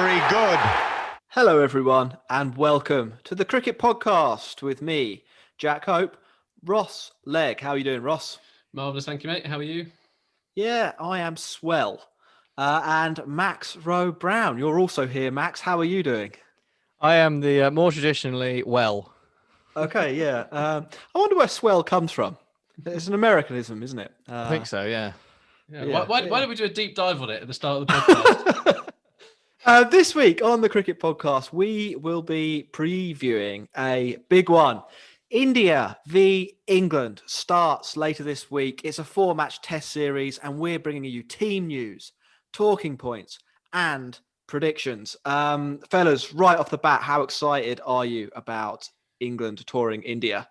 very good. Hello, everyone, and welcome to the Cricket Podcast with me, Jack Hope, Ross Legg. How are you doing, Ross? Marvellous, thank you, mate. How are you? Yeah, I am swell. And Max Rowe Brown, you're also here, Max. How are you doing? I am the more traditionally well. Okay, yeah. I wonder where swell comes from. It's an Americanism, isn't it? I think so, yeah. Why don't we do a deep dive on it at the start of the podcast? This week on the Cricket Podcast, we will be previewing a big one. India v England starts later this week. It's a 4-match test series, and we're bringing you team news, talking points, and predictions. Fellas, right off the bat, how excited are you about England touring India?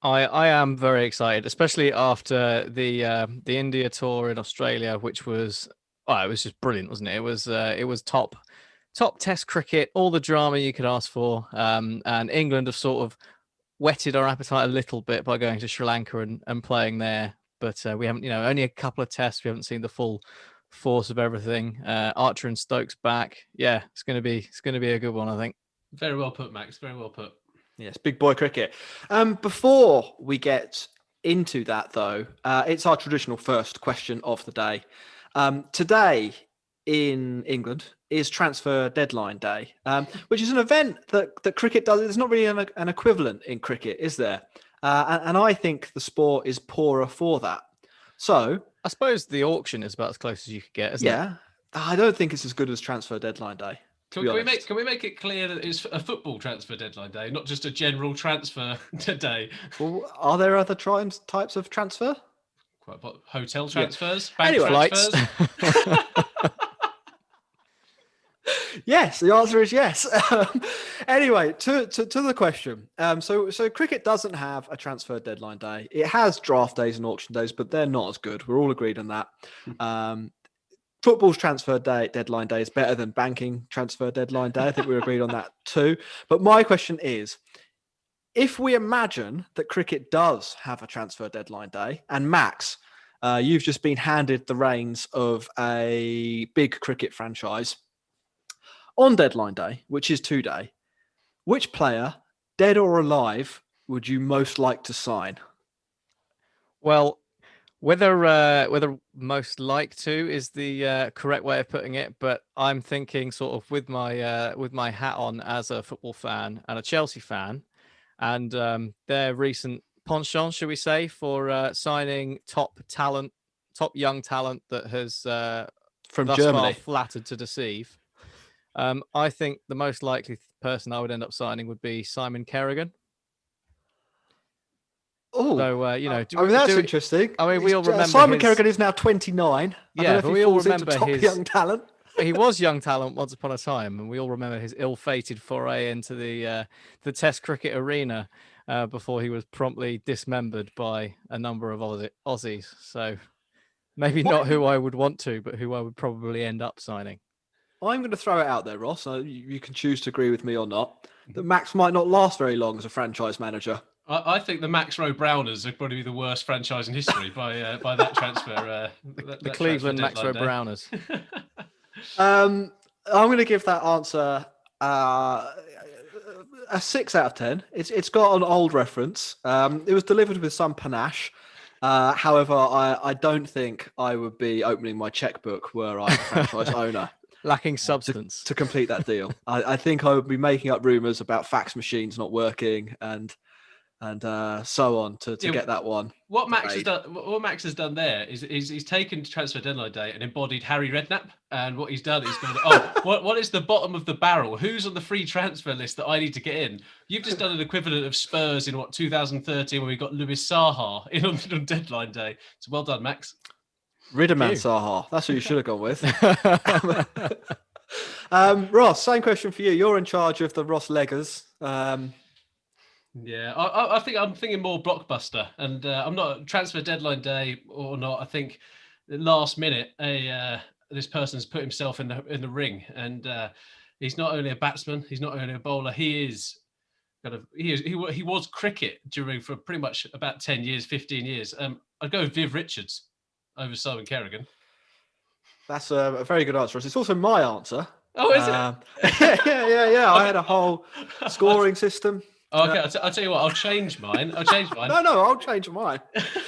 I am very excited, especially after the India tour in Australia, which was it was just brilliant, wasn't it? It was top test cricket, all the drama you could ask for. And England have sort of whetted our appetite a little bit by going to Sri Lanka and playing there. But we haven't, only a couple of tests. We haven't seen the full force of everything. Archer and Stokes back. Yeah, it's going to be a good one, I think. Very well put, Max. Very well put. Yes, big boy cricket. Before we get into that, though, it's our traditional first question of the day. Today in England is transfer deadline day, which is an event that cricket does. There's not really an equivalent in cricket, is there? And I think the sport is poorer for that. So I suppose the auction is about as close as you could get, isn't it? Yeah, I don't think it's as good as transfer deadline day. Can we make it clear that it's a football transfer deadline day, not just a general transfer day? Well, are there other types of transfer? Quite hotel transfers, bank transfers. Yes, the answer is yes. Anyway, to the question. So cricket doesn't have a transfer deadline day. It has draft days and auction days, but they're not as good. We're all agreed on that. Football's transfer deadline day is better than banking transfer deadline day. I think we're agreed on that too. But my question is, if we imagine that cricket does have a transfer deadline day, and Max, you've just been handed the reins of a big cricket franchise on deadline day, which is today, which player, dead or alive, would you most like to sign? Well, whether most like to is the correct way of putting it, but I'm thinking sort of with my hat on as a football fan and a Chelsea fan, and their recent penchant, should we say, for signing top young talent that has from thus Germany far flattered to deceive. I think the most likely person I would end up signing would be Simon Kerrigan. Oh, so that's interesting. I mean, we all remember Simon Kerrigan is now 29. Yeah, but we all remember top young talent. He was young talent once upon a time, and we all remember his ill-fated foray into the Test cricket arena before he was promptly dismembered by a number of Aussies. So maybe not who I would want to, but who I would probably end up signing. I'm going to throw it out there, Ross. You can choose to agree with me or not. That Max might not last very long as a franchise manager. I think the Max Rowe Browners are probably the worst franchise in history by that transfer. The Cleveland Max Rowe Browners. I'm going to give that answer a 6 out of 10. It's got an old reference. It was delivered with some panache. However, I don't think I would be opening my checkbook were I a franchise owner. Lacking substance. To complete that deal. I think I would be making up rumours about fax machines not working and so on to get that one. What Max has done there is he's taken transfer deadline day and embodied Harry Redknapp, and what he's done is gone, what is the bottom of the barrel? Who's on the free transfer list that I need to get in? You've just done an equivalent of Spurs in 2013 when we got Louis Saha in on deadline day. So well done, Max. Ridderman Saha. That's who you should have gone with. Ross, same question for you. You're in charge of the Ross Leggers. Yeah, I think I'm thinking more blockbuster, and I'm not transfer deadline day or not. I think the last minute, this person's put himself in the ring, and he's not only a batsman, he's not only a bowler. He was cricket for pretty much about 10 years, 15 years. I'd go with Viv Richards over Simon Kerrigan. That's a very good answer. It's also my answer. Oh, is it? Yeah. I had a whole scoring system. Okay, I'll tell you what. I'll change mine. I'll change mine. No, I'll change mine.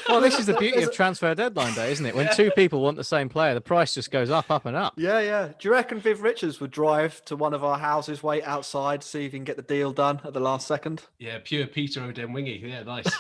Well, this is the beauty of transfer deadline day, isn't it? When two people want the same player, the price just goes up and up. Yeah. Do you reckon Viv Richards would drive to one of our houses, wait outside, see if he can get the deal done at the last second? Yeah, pure Peter O'Denwingy. Yeah, nice.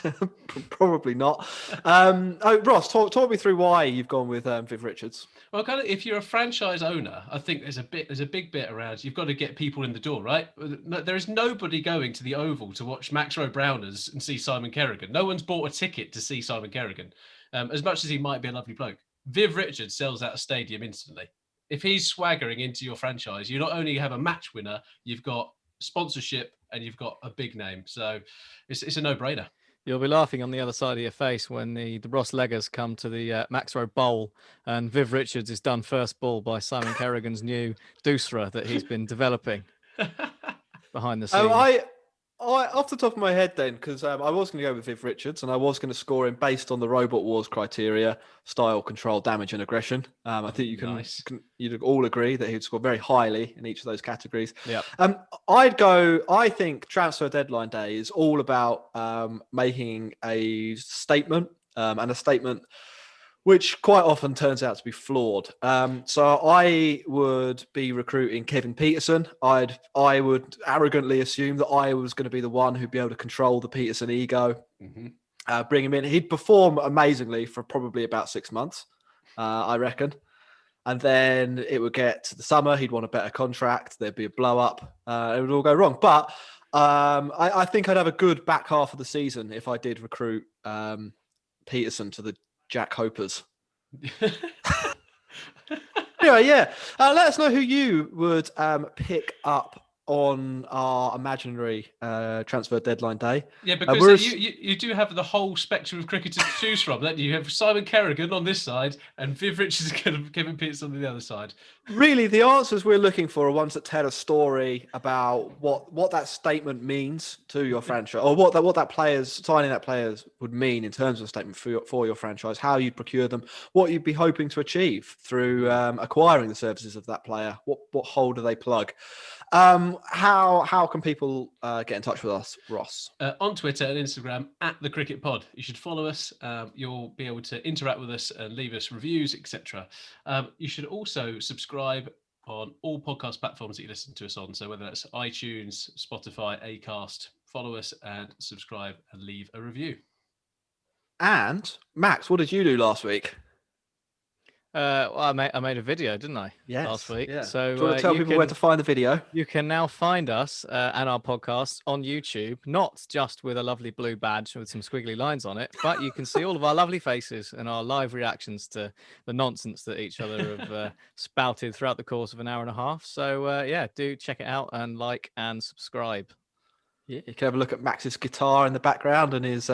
Probably not. Ross, talk me through why you've gone with Viv Richards. Well, kind of, if you're a franchise owner, I think there's a big bit around. You've got to get people in the door, right? There is nobody going to the Oval to watch Max Rowe-Browners and see Simon Kerrigan. No one's bought a ticket to see Simon Kerrigan, as much as he might be a lovely bloke. Viv Richards sells out a stadium instantly. If he's swaggering into your franchise, you not only have a match winner, you've got sponsorship and you've got a big name. So it's a no-brainer. You'll be laughing on the other side of your face when the Ross Leggers come to the Max Rowe Bowl and Viv Richards is done first ball by Simon Kerrigan's new Doosra that he's been developing behind the scenes. I off the top of my head then, because I was going to go with Viv Richards and I was going to score him based on the Robot Wars criteria: style, control, damage, and aggression. I think you'd all agree that he'd score very highly in each of those categories. Yeah. I think transfer deadline day is all about making a statement and a statement which quite often turns out to be flawed. So I would be recruiting Kevin Peterson. I would arrogantly assume that I was going to be the one who'd be able to control the Peterson ego, bring him in. He'd perform amazingly for probably about 6 months, I reckon. And then it would get to the summer. He'd want a better contract. There'd be a blow up. It would all go wrong. But I think I'd have a good back half of the season if I did recruit Peterson to the Jack Hopers. Anyway, yeah. Let us know who you would pick up on our imaginary transfer deadline day. Yeah, because you do have the whole spectrum of cricketers to choose from. Don't you? You have Simon Kerrigan on this side and Viv Richards and Kevin Peterson on the other side. Really, the answers we're looking for are ones that tell a story about what that statement means to your franchise, or what that signing that players would mean in terms of a statement for your franchise, how you'd procure them, what you'd be hoping to achieve through acquiring the services of that player, what hole do they plug. How can people get in touch with us, Ross? On Twitter and Instagram @the Cricket Pod. You should follow us. You'll be able to interact with us and leave us reviews, etc. You should also subscribe on all podcast platforms that you listen to us on. So whether that's iTunes, Spotify, Acast, follow us and subscribe and leave a review. And Max, what did you do last week? Well, I made a video, didn't I? Yes, last week. Yeah. So do you want to tell people where to find the video? You can now find us and our podcast on YouTube, not just with a lovely blue badge with some squiggly lines on it, but you can see all of our lovely faces and our live reactions to the nonsense that each other have spouted throughout the course of an hour and a half. So yeah, do check it out and like and subscribe. Yeah, you can have a look at Max's guitar in the background and his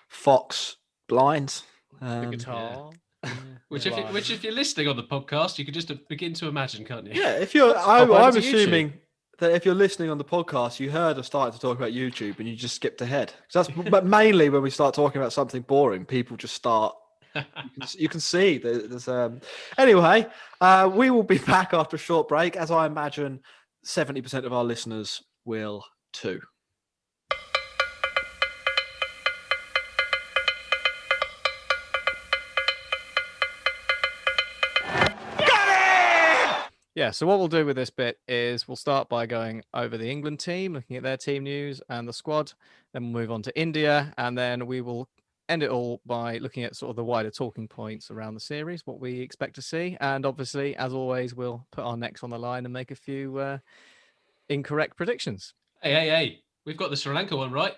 Fox blinds. The guitar. Yeah. Which if you're listening on the podcast, you can just begin to imagine, can't you? Yeah, if you're, I'm assuming that if you're listening on the podcast, you heard us starting to talk about YouTube and you just skipped ahead. That's but mainly when we start talking about something boring, people just start. You can see there's Anyway, we will be back after a short break, as I imagine 70% of our listeners will too. Yeah, so what we'll do with this bit is we'll start by going over the England team, looking at their team news and the squad. Then we'll move on to India, and then we will end it all by looking at sort of the wider talking points around the series, what we expect to see. And obviously, as always, we'll put our necks on the line and make a few incorrect predictions. Hey. We've got the Sri Lanka one right.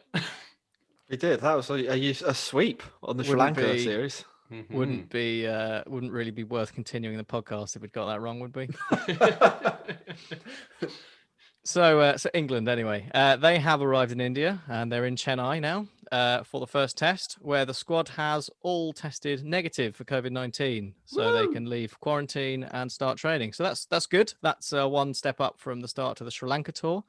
We did. That was a sweep on the Sri Lanka series. Mm-hmm. Wouldn't really be worth continuing the podcast if we'd got that wrong, would we? So England, anyway, they have arrived in India and they're in Chennai now for the first test, where the squad has all tested negative for COVID-19, so they can leave quarantine and start training. So that's good. That's one step up from the start to the Sri Lanka tour.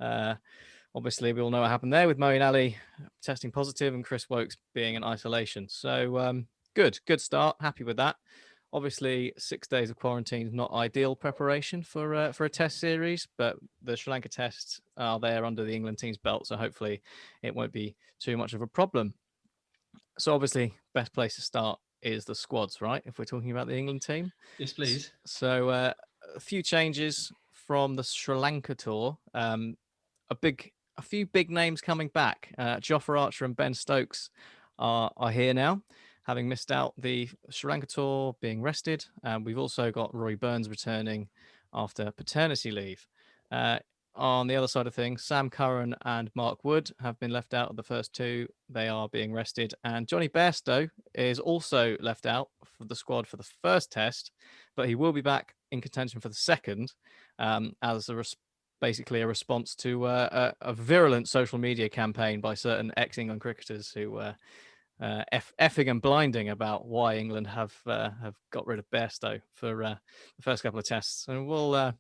Obviously, we all know what happened there with Moeen Ali testing positive and Chris Wokes being in isolation. So good start. Happy with that. Obviously, 6 days of quarantine is not ideal preparation for a test series, but the Sri Lanka tests are there under the England team's belt, so hopefully it won't be too much of a problem. So obviously, best place to start is the squads, right? If we're talking about the England team. Yes, please. So a few changes from the Sri Lanka tour. A few big names coming back. Jofra Archer and Ben Stokes are here now, having missed out the Sri Lanka tour, being rested. We've also got Roy Burns returning after paternity leave. On the other side of things, Sam Curran and Mark Wood have been left out of the first two. They are being rested. And Johnny Bairstow is also left out for the squad for the first test, but he will be back in contention for the second, as basically a response to a virulent social media campaign by certain ex-England cricketers who effing and blinding about why England have got rid of Bairstow for the first couple of tests. And we'll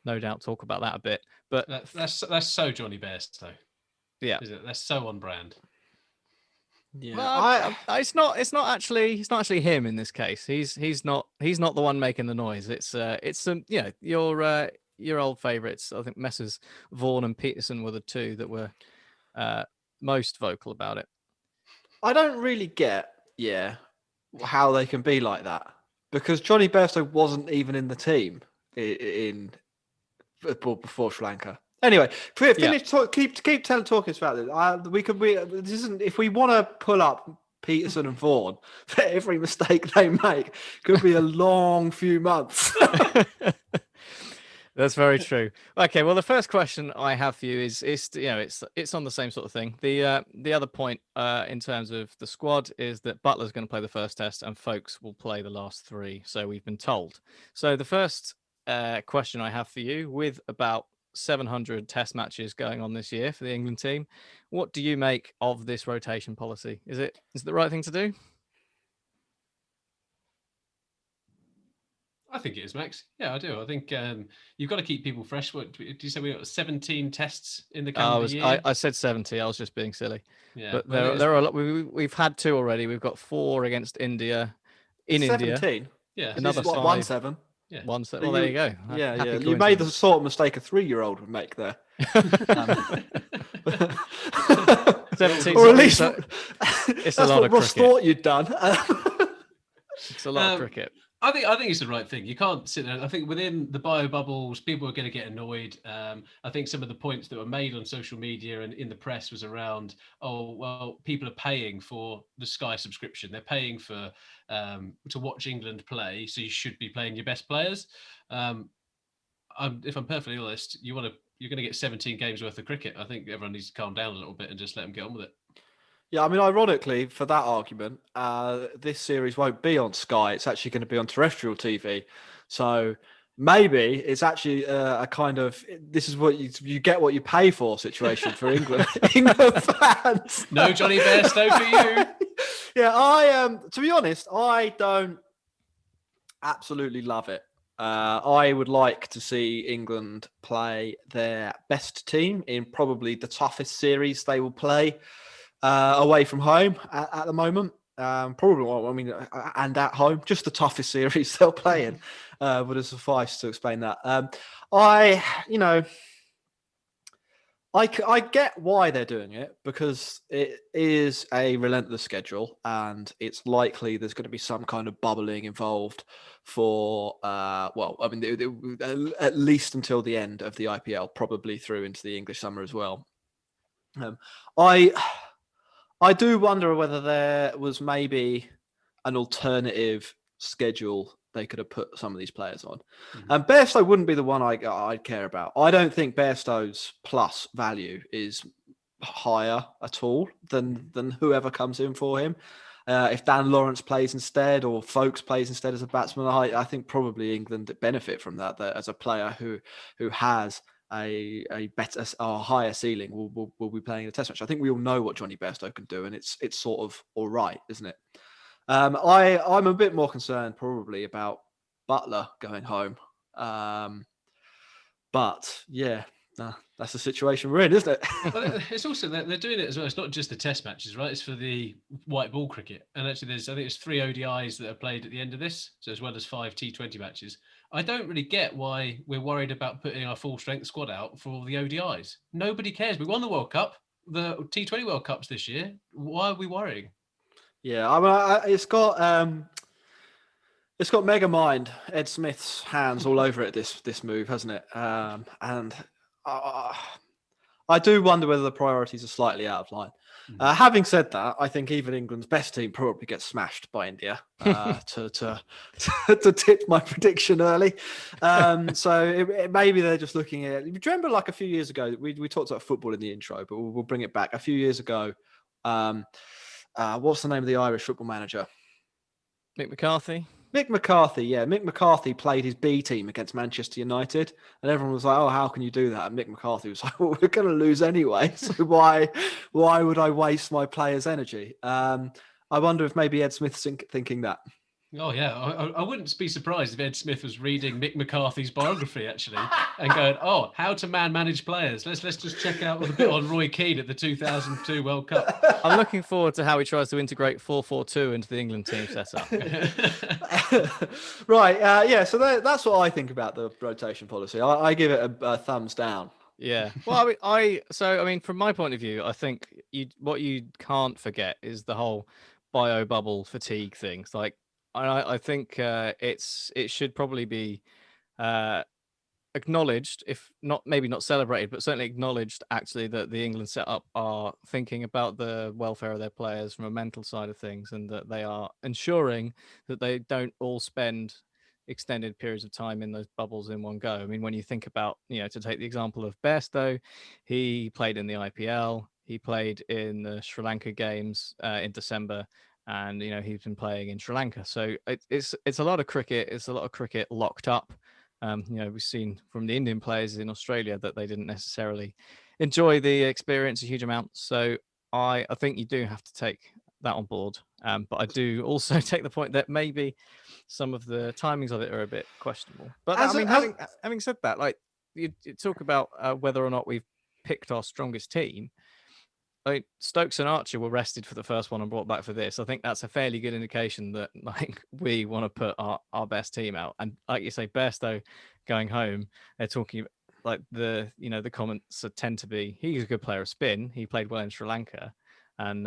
no doubt talk about that a bit. But that's so Johnny Bairstow. Yeah, is it? That's so on brand. Yeah, well, it's not actually him in this case. He's not the one making the noise. It's some your old favourites. I think Messrs Vaughan and Peterson were the two that were most vocal about it. I don't really get how they can be like that, because Johnny Bairstow wasn't even in the team in before Sri Lanka. Anyway, finish. Yeah. Keep talking about this. This isn't. If we want to pull up Peterson and Vaughan for every mistake they make, could be a long few months. That's very true. Okay, well, the first question I have for you is it's on the same sort of thing. The other point in terms of the squad is that Butler's going to play the first test and Folkes will play the last three. So we've been told. So the first question I have for you, with about 700 test matches going on this year for the England team, what do you make of this rotation policy? Is it the right thing to do? I think it is, Max. Yeah, I do. I think you've got to keep people fresh. What do you say? We got 17 tests in the calendar year. I said 70. I was just being silly. Yeah, but there are a lot. We've had two already. We've got 4 against India. In 17? India, yeah, another 5. 1-7. Yeah, 1-7. Well, there you go. Yeah. You made the sort of mistake a 3-year-old would make there. 17, or at least it's that's a lot what of Ross cricket. thought you'd done. It's a lot of cricket. I think it's the right thing. You can't sit there. I think within the bio bubbles, people are going to get annoyed. I think some of the points that were made on social media and in the press was around, oh, well, people are paying for the Sky subscription. They're paying for to watch England play, so you should be playing your best players. If I'm perfectly honest, you're going to get 17 games worth of cricket. I think everyone needs to calm down a little bit and just let them get on with it. Yeah, I mean, ironically, for that argument, this series won't be on Sky. It's actually going to be on terrestrial TV. So maybe it's actually a kind of, this is what you get what you pay for situation for England fans. No Johnny Bairstow for you. Yeah, to be honest, I don't absolutely love it. I would like to see England play their best team in probably the toughest series they will play away from home at the moment. Probably, I mean, and at home, just the toughest series they'll play in would have sufficed to explain that. I get why they're doing it, because it is a relentless schedule and it's likely there's going to be some kind of bubbling involved for, at least until the end of the IPL, probably through into the English summer as well. I do wonder whether there was maybe an alternative schedule they could have put some of these players on. And Bairstow wouldn't be the one I'd care about. I don't think Bairstow's plus value is higher at all than whoever comes in for him. If Dan Lawrence plays instead, or Folkes plays instead as a batsman, I think probably England benefit from that as a player who has a higher ceiling will be playing a test match. I think we all know what Johnny Bairstow can do, and it's sort of all right, isn't it? I'm a bit more concerned probably about Butler going home. But yeah, Nah, that's the situation we're in, isn't it? Well, it's also they're doing it as well. It's not just the test matches, right? It's for the white ball cricket. And actually, I think it's 3 ODIs that are played at the end of this, so as well as 5 T20 matches. I don't really get why we're worried about putting our full strength squad out for all the ODIs. Nobody cares. We won the World Cup, the T20 World Cups this year. Why are we worrying? Yeah, I mean, it's got Mega Mind, Ed Smith's hands all over it. This move, hasn't it? And I do wonder whether the priorities are slightly out of line. Having said that, I think even England's best team probably gets smashed by India to tip my prediction early. So maybe they're just looking at. Do you remember, like a few years ago, we talked about football in the intro, but we'll bring it back. A few years ago, what's the name of the Irish football manager? Mick McCarthy. Mick McCarthy, yeah. Mick McCarthy played his B team against Manchester United, and everyone was like, "Oh, how can you do that?" And Mick McCarthy was like, "Well, we're going to lose anyway, so why would I waste my players' energy?" I wonder if maybe Ed Smith's thinking that. Oh yeah, I wouldn't be surprised if Ed Smith was reading Mick McCarthy's biography actually, and going, "Oh, how to manage players? Let's just check out a bit on Roy Keane at the 2002 World Cup." I'm looking forward to how he tries to integrate 4-4-2 into the England team setup. Right, yeah. So that's what I think about the rotation policy. I give it a thumbs down. Yeah. Well, I mean, from my point of view, I think what you can't forget is the whole bio bubble fatigue things. Like, I think it should probably be acknowledged, if not maybe not celebrated, but certainly acknowledged actually, that the England setup are thinking about the welfare of their players from a mental side of things, and that they are ensuring that they don't all spend extended periods of time in those bubbles in one go. I mean, when you think about, to take the example of BAYERSTOW, he played in the IPL, he played in the Sri Lanka games in December, and he's been playing in Sri Lanka. So it's a lot of cricket. It's a lot of cricket locked up. We've seen from the Indian players in Australia that they didn't necessarily enjoy the experience a huge amount. So I think you do have to take that on board. But I do also take the point that maybe some of the timings of it are a bit questionable. But having said that, like you talk about whether or not we've picked our strongest team. I mean, Stokes and Archer were rested for the first one and brought back for this. I think that's a fairly good indication that we want to put our best team out. And like you say, BAYERSTOW going home, they're talking like the comments tend to be, he's a good player of spin. He played well in Sri Lanka, and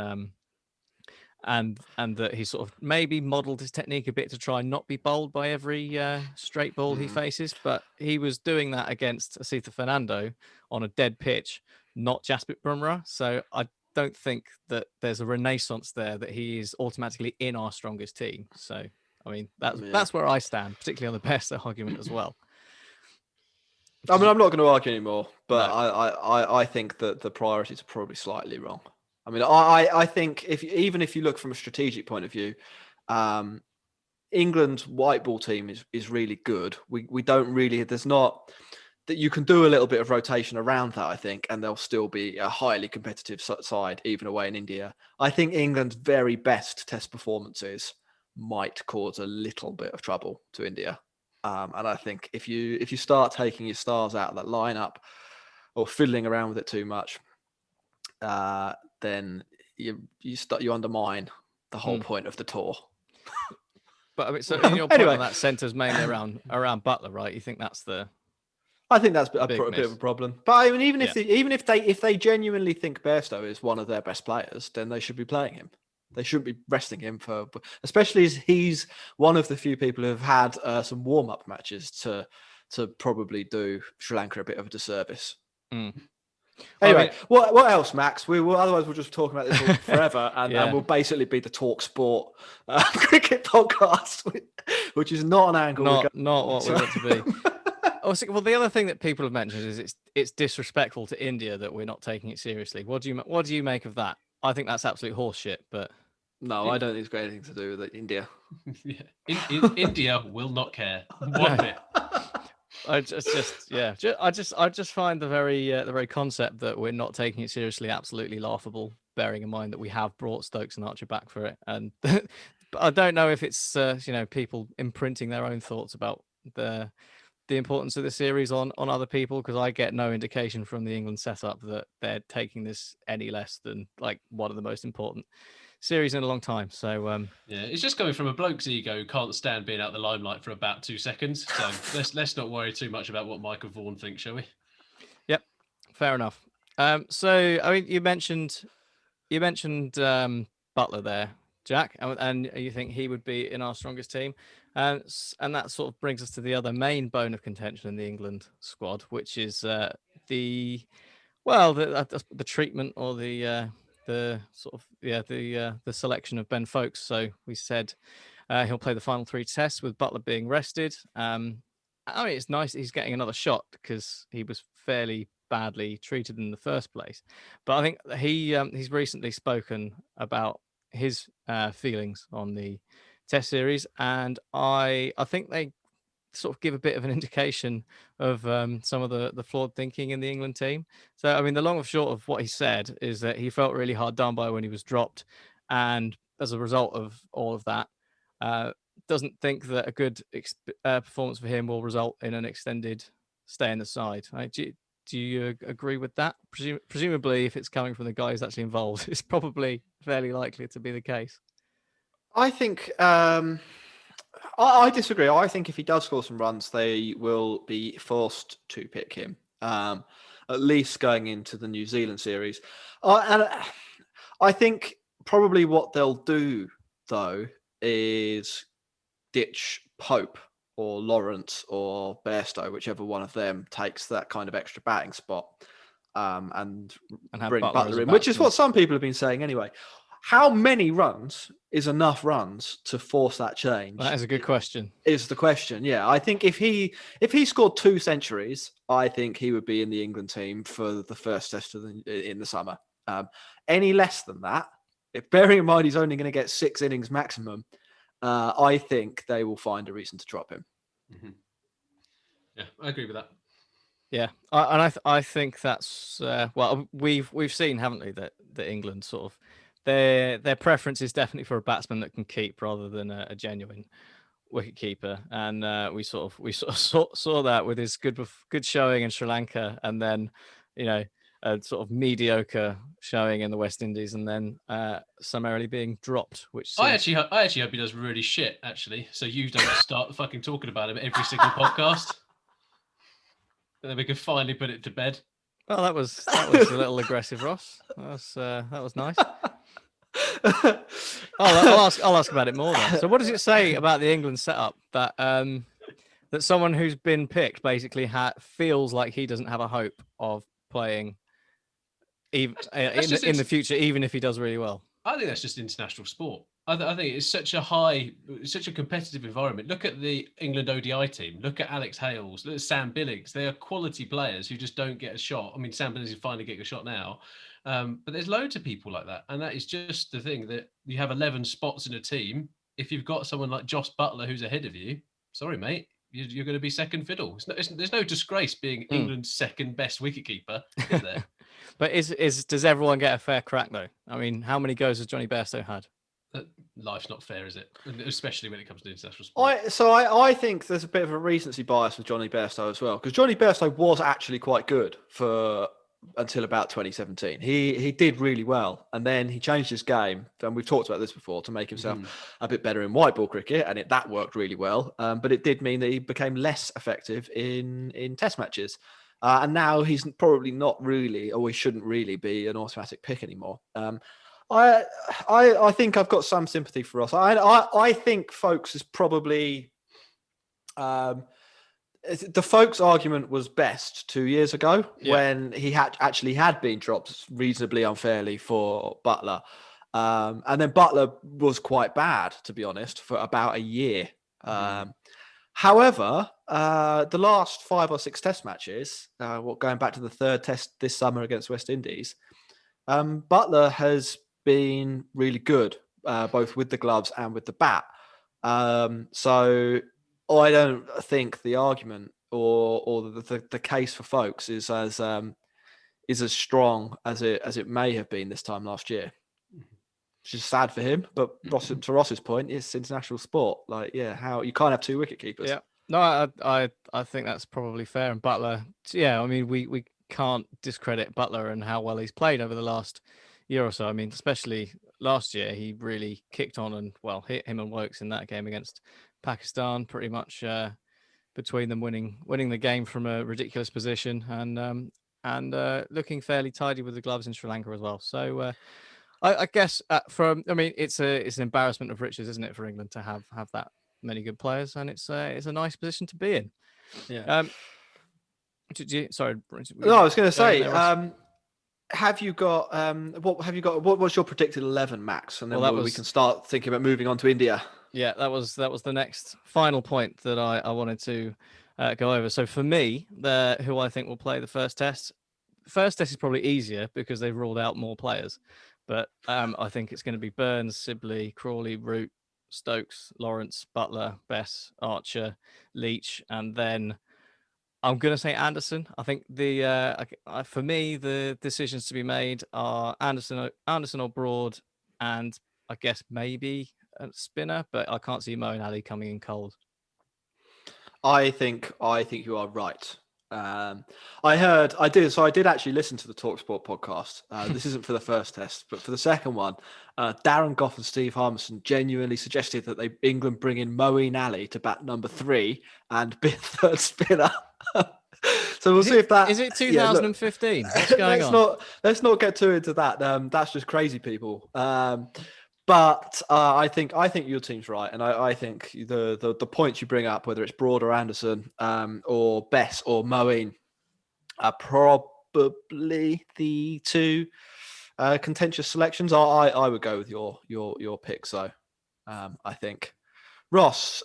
that he sort of maybe modelled his technique a bit to try and not be bowled by every straight ball he faces. But he was doing that against Asitha Fernando on a dead pitch, not Jasprit Bumrah. So I don't think that there's a renaissance there that he is automatically in our strongest team. So I mean, that's where I stand, particularly on the BAYERSTOW argument as well. I mean, I'm not going to argue anymore, but no. I think that the priorities are probably slightly wrong. I mean, I think even if you look from a strategic point of view, England's white ball team is really good. We don't really, there's not that you can do a little bit of rotation around that, I think, and they'll still be a highly competitive side, even away in India. I think England's very best test performances might cause a little bit of trouble to India. And I think if you start taking your stars out of that lineup or fiddling around with it too much, then you undermine the whole point of the tour. But I mean, so your point on that centers mainly around Buttler, right? You think that's I think that's a bit of a problem. But I mean, even if they genuinely think BAYERSTOW is one of their best players, then they should be playing him. They shouldn't be resting him especially as he's one of the few people who have had some warm-up matches to probably do Sri Lanka a bit of a disservice. Anyway, what else, Max? Otherwise we'll just talk about this all forever, and we'll basically be the Talk Sport cricket podcast, which is not an angle. Not what we want to be. Well, the other thing that people have mentioned is it's disrespectful to India that we're not taking it seriously. What do you make of that? I think that's absolute horseshit. But no, I don't think it's got anything to do with India. India will not care one bit. I just find the very concept that we're not taking it seriously absolutely laughable. Bearing in mind that we have brought Stokes and Archer back for it, and I don't know if it's people imprinting their own thoughts about the the importance of the series on other people, because I get no indication from the England setup that they're taking this any less than like one of the most important series in a long time. So yeah, it's just coming from a bloke's ego who can't stand being out the limelight for about 2 seconds. So let's not worry too much about what Michael Vaughan thinks, shall we? Yep, fair enough. So I mean, you mentioned Butler there, Jack, and you think he would be in our strongest team, and that sort of brings us to the other main bone of contention in the England squad, which is the the treatment or the sort of the selection of Ben Folkes. So we said he'll play the final 3 tests with Butler being rested. I mean, it's nice he's getting another shot because he was fairly badly treated in the first place. But I think he's recently spoken about his feelings on the Test series, and I think they sort of give a bit of an indication of some of the flawed thinking in the England team. So I mean, the long and short of what he said is that he felt really hard done by when he was dropped, and as a result of all of that, uh, doesn't think that a good performance for him will result in an extended stay in the side. Do you agree with that? Presumably, if it's coming from the guy who's actually involved, it's probably fairly likely to be the case. I think I disagree. I think if he does score some runs, they will be forced to pick him, at least going into the New Zealand series. And I think probably what they'll do, though, is ditch Pope or Lawrence or Bairstow, whichever one of them takes that kind of extra batting spot, and have bring Butler as Butler a in, which is batsman. what some people have been saying anyway. How many runs is enough runs to force that change? That is a good question. Is the question. Yeah, I think if he scored 2 centuries, I think he would be in the England team for the first test in the summer. Any less than that, bearing in mind he's only going to get 6 innings maximum, I think they will find a reason to drop him. Mm-hmm. Yeah, I agree with that. Yeah, I think that's well, we've seen, haven't we, that England sort of their preference is definitely for a batsman that can keep rather than a genuine wicket keeper, and we sort of saw that with his good showing in Sri Lanka, and then a sort of mediocre showing in the West Indies, and then summarily being dropped. Which I actually hope he does really shit. Actually, so you don't start fucking talking about him every single podcast. And then we can finally put it to bed. Well, that was a little aggressive, Ross. That was nice. I'll ask about it more then. So, what does it say about the England setup that that someone who's been picked basically feels like he doesn't have a hope of playing even in the future, even if he does really well? I think that's just international sport. I think it's such a competitive environment. Look at the England ODI team. Look at Alex Hales. Look at Sam Billings. They are quality players who just don't get a shot. I mean, Sam Billings is finally getting a shot now. But there's loads of people like that. And that is just the thing, that you have 11 spots in a team. If you've got someone like Josh Butler who's ahead of you, sorry, mate, you're going to be second fiddle. There's no disgrace being England's second best wicketkeeper, is there? But does everyone get a fair crack, though? I mean, how many goes has Johnny Bairstow had? Life's not fair, is it? Especially when it comes to international sport. I think there's a bit of a recency bias with Johnny Bairstow as well, because Johnny Bairstow was actually quite good until about 2017. He did really well, and then he changed his game, and we've talked about this before, to make himself a bit better in white ball cricket, and that worked really well. But it did mean that he became less effective in Test matches. And now he's probably not really, or he shouldn't really be, an automatic pick anymore. I think I've got some sympathy for Ross. I think Folkes is probably the Folkes argument was best 2 years ago when he had been dropped reasonably unfairly for Butler, and then Butler was quite bad, to be honest, for about a year. However, the last 5 or 6 Test matches, going back to the 3rd Test this summer against West Indies, Butler has been really good, both with the gloves and with the bat. So I don't think the argument or the case for Folkes is as strong as it may have been this time last year. Which is sad for him, but to Ross's point, it's international sport. Like, how you can't have 2 wicket keepers. Yeah, No, I think that's probably fair. And Butler, yeah, I mean, we can't discredit Butler and how well he's played over the last year or so. I mean, especially last year, he really kicked on and well hit him and Wokes in that game against Pakistan, pretty much between them winning the game from a ridiculous position and looking fairly tidy with the gloves in Sri Lanka as well. So I guess I mean, it's an embarrassment of riches, isn't it, for England to have that many good players, and it's a nice position to be in. Yeah. Um, sorry, No, I was going to going say, there, Ross? have you got what's your predicted 11, Max? And then Well, that we was can start thinking about moving on to India. yeah, that was the next final point that I wanted to go over. So for me, who I think will play the first test. First test is probably easier because they've ruled out more players, but I think it's going to be Burns, Sibley, Crawley, Root, Stokes, Lawrence, Butler, Bess, Archer, Leach, and then I'm going to say Anderson. I think for me the decisions to be made are Anderson or Broad, and I guess maybe a spinner, but I can't see Mo and Ali coming in cold. I think you are right. I did actually listen to the TalkSport podcast. This isn't for the first test, but for the second one, Darren Goff and Steve Harmison genuinely suggested that England bring in Moeen Ali to bat number 3 and be a third spinner. So we'll see if that is it 2015. What's going on? Let's not get too into that. That's just crazy people. But I think your team's right, and I think the points you bring up, whether it's Broad or Anderson, or Bess or Moeen, are probably the two contentious selections. I would go with your pick. So I think Ross.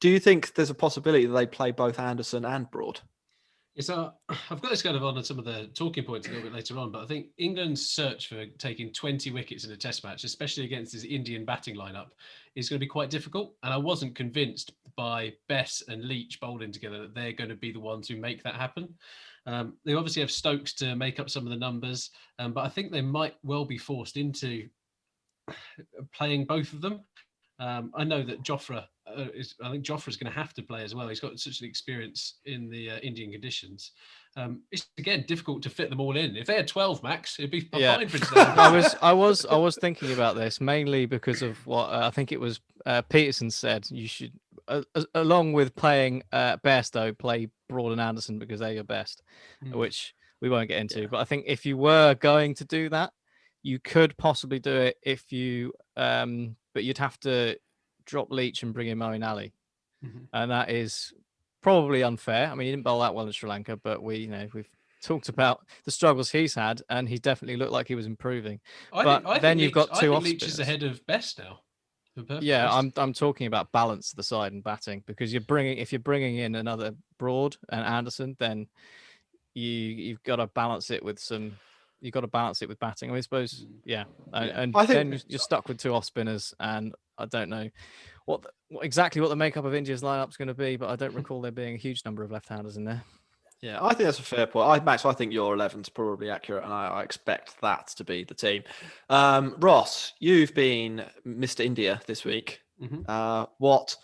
Do you think there's a possibility that they play both Anderson and Broad? Yeah, so I've got this kind of on some of the talking points a little bit later on, but I think England's search for taking 20 wickets in a test match, especially against this Indian batting lineup, is going to be quite difficult. And I wasn't convinced by Bess and Leach bowling together that they're going to be the ones who make that happen. They obviously have Stokes to make up some of the numbers, but I think they might well be forced into playing both of them. I know that Jofra I think Jofra's going to have to play as well. He's got such an experience in the Indian conditions. It's again difficult to fit them all in. If they had 12, Max, it'd be fine for I was thinking about this mainly because of what I think it was Peterson said. You should, along with playing Bairstow, play Broad and Anderson because they're your best, which we won't get into. Yeah. But I think if you were going to do that, you could possibly do it if you, but you'd have to drop Leach and bring in Moeen Ali, and that is probably unfair. I mean, he didn't bowl that well in Sri Lanka, but we've talked about the struggles he's had, and he definitely looked like he was improving. I think you've got two off Leach is ahead of Best now. Yeah, I'm talking about balance of the side and batting, because if you're bringing in another Broad and Anderson, then you've got to balance it with batting. I mean, I suppose, yeah. And I think then you're stuck with two off spinners, and I don't know exactly what the makeup of India's lineup is going to be, but I don't recall there being a huge number of left-handers in there. Yeah, I think that's a fair point. Max, I think your 11 is probably accurate, and I expect that to be the team. Ross, you've been Mr. India this week. What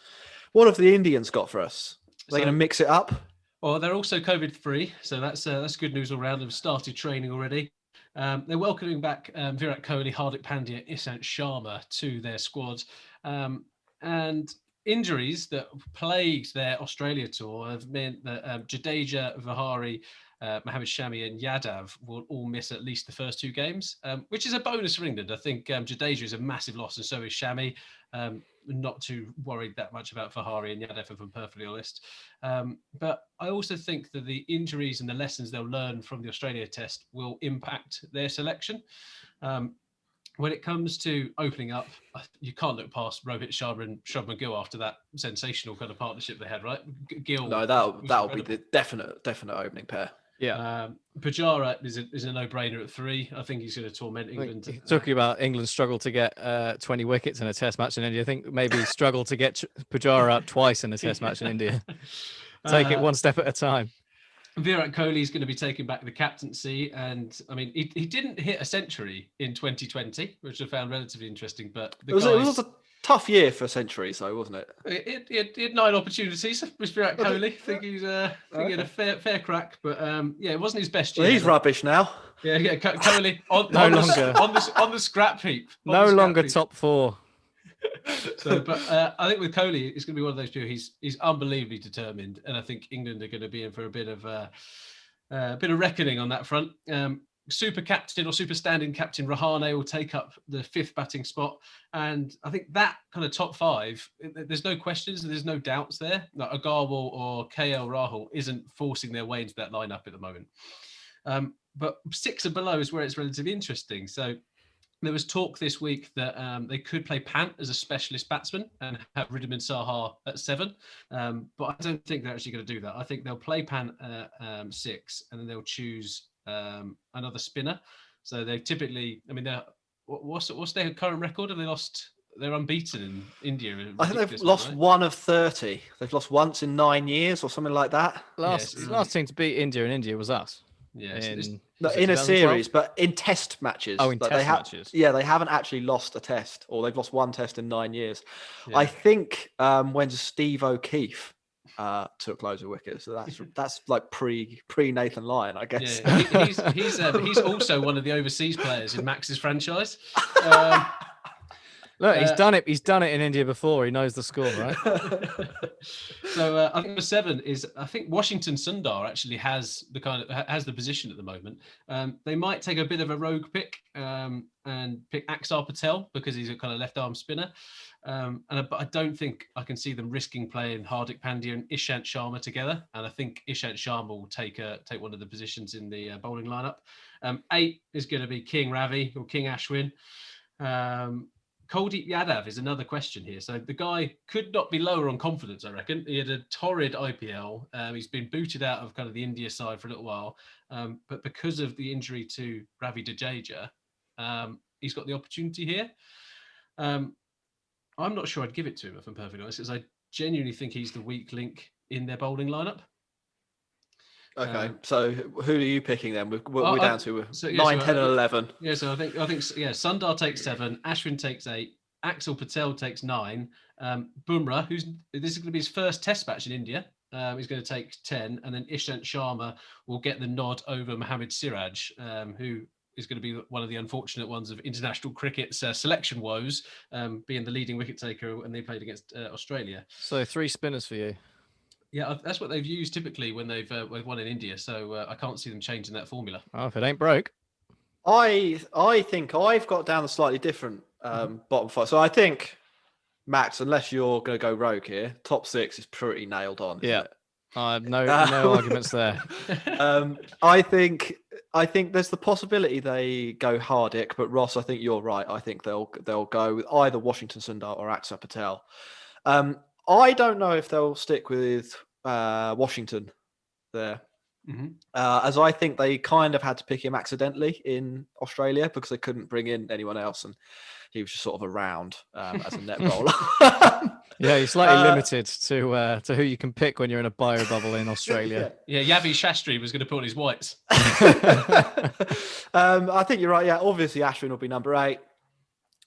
have the Indians got for us? Are they going to mix it up? Well, they're also COVID-free, so that's good news all round. They've started training already. They're welcoming back Virat Kohli, Hardik Pandya, Ishant Sharma to their squad. And injuries that plagued their Australia tour have meant that Jadeja, Vihari, Mohammad Shami and Yadav will all miss at least the first 2 games, which is a bonus for England. I think Jadeja is a massive loss, and so is Shami. Not too worried that much about Vihari and Yadav, if I'm perfectly honest. But I also think that the injuries and the lessons they'll learn from the Australia test will impact their selection. When it comes to opening up, you can't look past Rohit Sharma and Shubman Gill after that sensational kind of partnership they had, right? Gill. No, that'll be the definite opening pair. Yeah. Pujara is a no-brainer at 3. I think he's going to torment England. Talking about England's struggle to get 20 wickets in a test match in India, I think maybe struggle to get Pujara out twice in a test match in India. Take it one step at a time. Virat Kohli is going to be taking back the captaincy, and I mean, he didn't hit a century in 2020, which I found relatively interesting. But Tough year for centuries, though, wasn't it? He had 9 opportunities. Virat Kohli, I think he had a fair crack, but it wasn't his best year. Well, he's rubbish now. Yeah, Kohli on the scrap heap. No longer top 4. So, but I think with Kohli, it's going to be one of those people. He's unbelievably determined, and I think England are going to be in for a bit of reckoning on that front. Super captain or super standing captain Rahane will take up the 5th batting spot, and I think that kind of top 5, there's no questions, there's no doubts there. Like Agarwal or KL Rahul isn't forcing their way into that lineup at the moment. But 6 and below is where it's relatively interesting. So there was talk this week that they could play Pant as a specialist batsman and have Riddiman Saha at 7. But I don't think they're actually going to do that. I think they'll play Pant at 6, and then they'll choose another spinner. So they typically, I mean, what's their current record? Have they lost? They're unbeaten in India. I think they've lost 1 of 30. They've lost once in 9 years or something like that. Last team to beat India in India was us. Yeah, in a series, but in test matches. Oh, in test matches. Yeah, they haven't actually lost a test, or they've lost 1 test in 9 years. Yeah. I think when Steve O'Keefe took loads of wickets, so that's like pre Nathan Lyon, I guess. Yeah, he's also one of the overseas players in Max's franchise. Look, he's done it. He's done it in India before. He knows the score, right? So I think number 7 is, I think Washington Sundar actually has the position at the moment. They might take a bit of a rogue pick and pick Axar Patel because he's a kind of left arm spinner. But I don't think I can see them risking playing Hardik Pandya and Ishant Sharma together. And I think Ishant Sharma will take one of the positions in the bowling lineup. 8 is going to be King Ravi or King Ashwin. Kuldeep Yadav is another question here. So the guy could not be lower on confidence, I reckon. He had a torrid IPL. He's been booted out of kind of the India side for a little while. But because of the injury to Ravi Jadeja, he's got the opportunity here. I'm not sure I'd give it to him, if I'm perfectly honest, because I genuinely think he's the weak link in their bowling lineup. Okay, so who are you picking then? We're down to 9, 10 and 11. Yeah, so I think Sundar takes 7, Ashwin takes 8, Axel Patel takes 9, Bumrah, this is going to be his first test match in India, is going to take 10, and then Ishant Sharma will get the nod over Mohammad Siraj, who is going to be one of the unfortunate ones of international cricket's selection woes, being the leading wicket taker when they played against Australia. So 3 spinners for you. Yeah, that's what they've used typically when they've won in India. So I can't see them changing that formula. Oh, if it ain't broke. I think I've got down a slightly different bottom 5. So I think, Max, unless you're going to go rogue here, top 6 is pretty nailed on. Isn't it? No arguments there. I think there's the possibility they go Hardik, but Ross, I think you're right. I think they'll go with either Washington Sundar or Axar Patel. I don't know if they'll stick with Washington there, as I think they kind of had to pick him accidentally in Australia because they couldn't bring in anyone else, and he was just sort of around as a net bowler. Yeah, you're slightly limited to who you can pick when you're in a bio bubble in Australia. Yeah, Yavi Shastri was going to put on his whites. I think you're right. Yeah, obviously Ashwin will be number 8.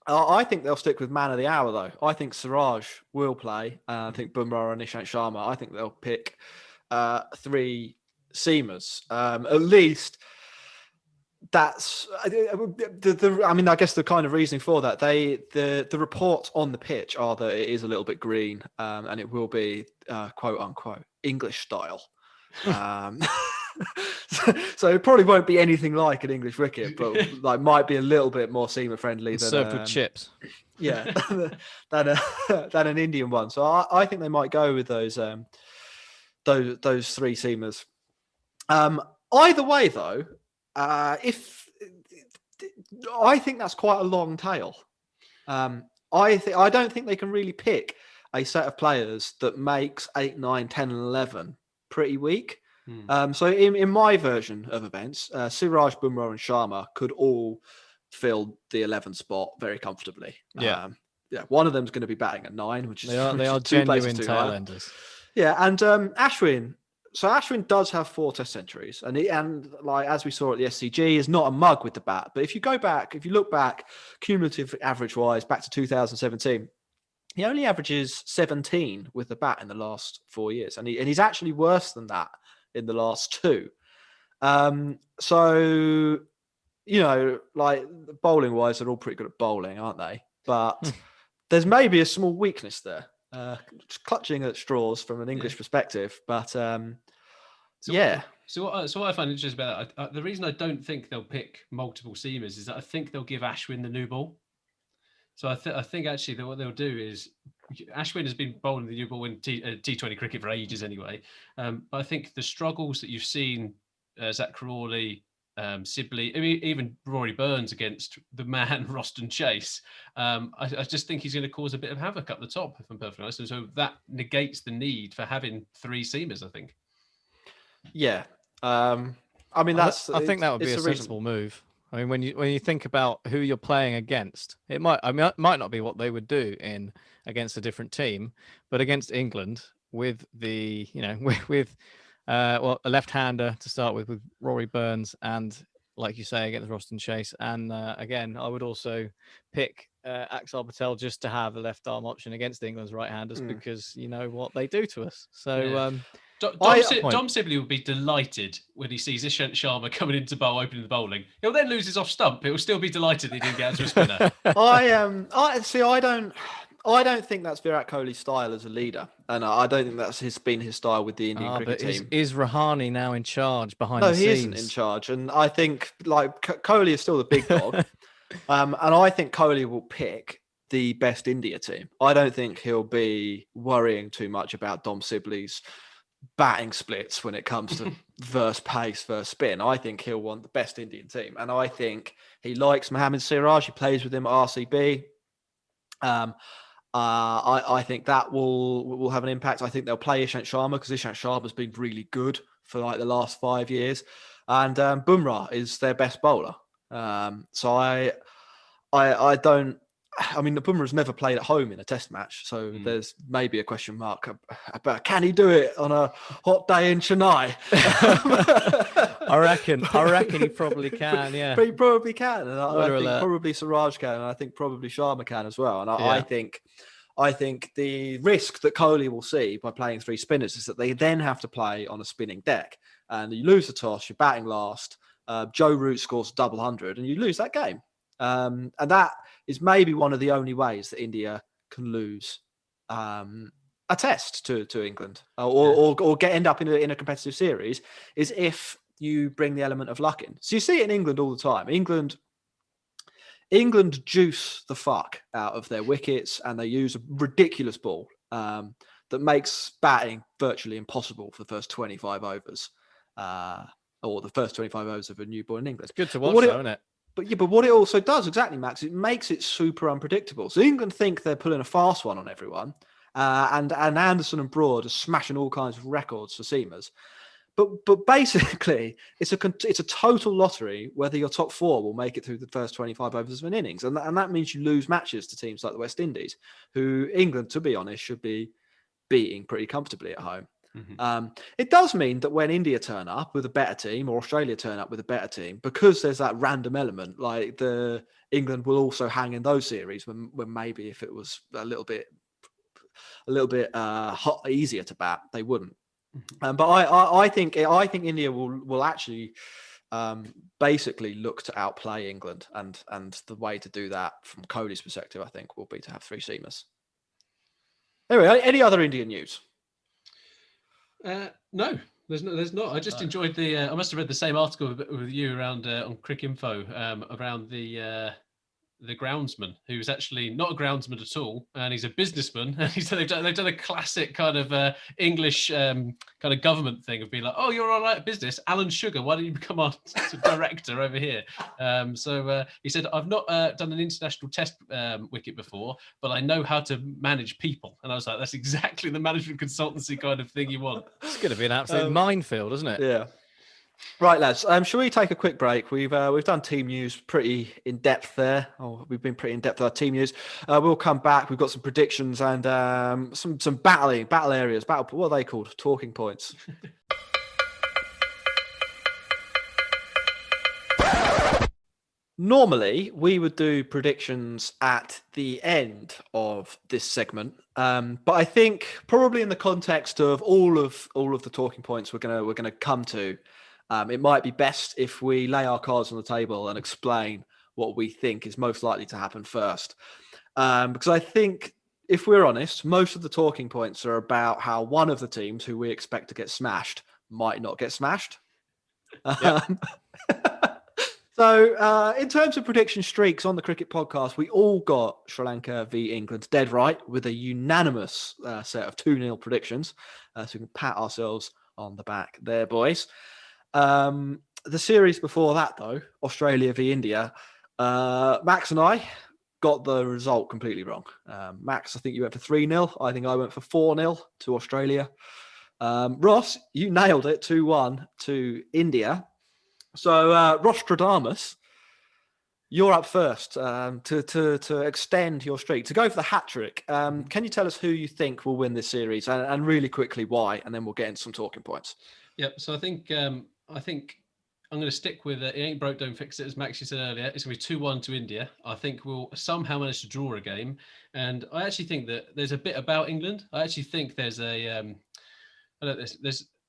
I think they'll stick with man of the hour, though. I think Siraj will play. I think Bumrah and Ishant Sharma. I think they'll pick 3 seamers. At least that's I mean, I guess the kind of reasoning for that. The reports on the pitch are that it is a little bit green, and it will be quote unquote English style. So it probably won't be anything like an English wicket, but like might be a little bit more seamer friendly than served with chips. Yeah, than an Indian one. So I think they might go with those 3 seamers. Either way, though, if I think that's quite a long tail. I don't think they can really pick a set of players that makes 8, 9, 10, and 11 pretty weak. So in my version of events, Siraj, Bumrah, and Sharma could all fill the 11th spot very comfortably. Yeah, one of them's going to be batting at 9, which is they are genuine tail enders. Yeah, and Ashwin. So Ashwin does have 4 Test centuries, and like as we saw at the SCG, is not a mug with the bat. But if you look back, cumulative average wise, back to 2017, he only averages 17 with the bat in the last 4 years, and he's actually worse than that in the last 2. So, like bowling wise, they're all pretty good at bowling, aren't they? But there's maybe a small weakness there, clutching at straws from an English perspective. But yeah. So what I find interesting about that, the reason I don't think they'll pick multiple seamers is that I think they'll give Ashwin the new ball. So I think actually that what they'll do is Ashwin has been bowling the new ball in T20 cricket for ages anyway. But I think the struggles that you've seen, Zach Crawley, Sibley, I mean, even Rory Burns against the man Roston Chase, I just think he's going to cause a bit of havoc up the top, if I'm perfectly honest. And so that negates the need for having 3 seamers, I think. Yeah. I mean, I think that would be a sensible move. I mean, when you think about who you're playing against, it might not be what they would do against a different team, but against England with the a left-hander to start with Rory Burns, and like you say, against Roston Chase, and again, I would also pick Axar Patel just to have a left-arm option against England's right-handers because you know what they do to us. So. Yeah. Dom Sibley would be delighted when he sees Ishant Sharma coming into bowl, opening the bowling. He'll then lose his off stump. He'll still be delighted he didn't get out to a spinner. I don't think that's Virat Kohli's style as a leader, and I don't think that's been his style with the Indian cricket team. Is Rahane now in charge behind the scenes? No, he isn't in charge, and I think like Kohli is still the big dog, and I think Kohli will pick the best India team. I don't think he'll be worrying too much about Dom Sibley's batting splits when it comes to versus pace versus spin. I think he'll want the best Indian team, and I think he likes Mohammad Siraj. He plays with him at RCB. I think that will have an impact. I think they'll play Ishant Sharma because Ishant Sharma has been really good for like the last 5 years, and Bumrah is their best bowler. So I don't. I mean, Bumrah's never played at home in a test match, so there's maybe a question mark about can he do it on a hot day in Chennai? I reckon he probably can, yeah. But he probably can, and I think probably Siraj can, and I think probably Sharma can as well. And I think the risk that Kohli will see by playing 3 spinners is that they then have to play on a spinning deck, and you lose the toss, you're batting last. Joe Root scores a double 100, and you lose that game. And that is maybe one of the only ways that India can lose a test to England or end up in a competitive series is if you bring the element of luck in. So you see it in England all the time. England juice the fuck out of their wickets, and they use a ridiculous ball that makes batting virtually impossible for the first 25 overs or the first 25 overs of a new ball in England. It's good to watch, though, isn't it? But what it also does, exactly, Max, it makes it super unpredictable. So England think they're pulling a fast one on everyone, and Anderson and Broad are smashing all kinds of records for seamers. But basically, it's a total lottery whether your top 4 will make it through the first 25 overs of an innings, and that means you lose matches to teams like the West Indies, who England, to be honest, should be beating pretty comfortably at home. It does mean that when India turn up with a better team or Australia turn up with a better team, because there's that random element, like England will also hang in those series when maybe if it was a little bit easier to bat, they wouldn't. But I think India will actually basically look to outplay England, and the way to do that from Kohli's perspective, I think, will be to have 3 seamers. Anyway, any other Indian news? No, there's not. I just enjoyed I must have read the same article with you around on Cricinfo around the groundsman, who's actually not a groundsman at all, and he's a businessman. And they've done a classic kind of English kind of government thing of being like, "Oh, you're all right at business, Alan Sugar. Why don't you become our director over here?" So he said, "I've not done an international test wicket before, but I know how to manage people." And I was like, "That's exactly the management consultancy kind of thing you want." It's going to be an absolute minefield, isn't it? Yeah. Right, lads. Shall we take a quick break? We've done team news pretty in depth there. We've been pretty in depth with our team news. We'll come back. We've got some predictions and some battle areas. What are they called? Talking points. Normally, we would do predictions at the end of this segment, but I think probably in the context of all of the talking points we're gonna come to, it might be best if we lay our cards on the table and explain what we think is most likely to happen first. Because I think, if we're honest, most of the talking points are about how one of the teams who we expect to get smashed might not get smashed. Yep. So, in terms of prediction streaks on the Cricket Podcast, we all got Sri Lanka v England dead right with a unanimous set of 2-0 predictions. So we can pat ourselves on the back there, boys. The series before that, though, Australia v India, Max and I got the result completely wrong. Max, I think you went for 3-0. I think I went for 4-0 to Australia. Ross, you nailed it, 2-1 to India. So, Rostradamus, you're up first to extend your streak, to go for the hat trick. Can you tell us who you think will win this series, and really quickly why, and then we'll get into some talking points. Yep. So I think I'm going to stick with it. It ain't broke, don't fix it, as Maxie said earlier. It's going to be 2-1 to India. I think we'll somehow manage to draw a game, and I actually think that there's a bit about England. I actually think there's a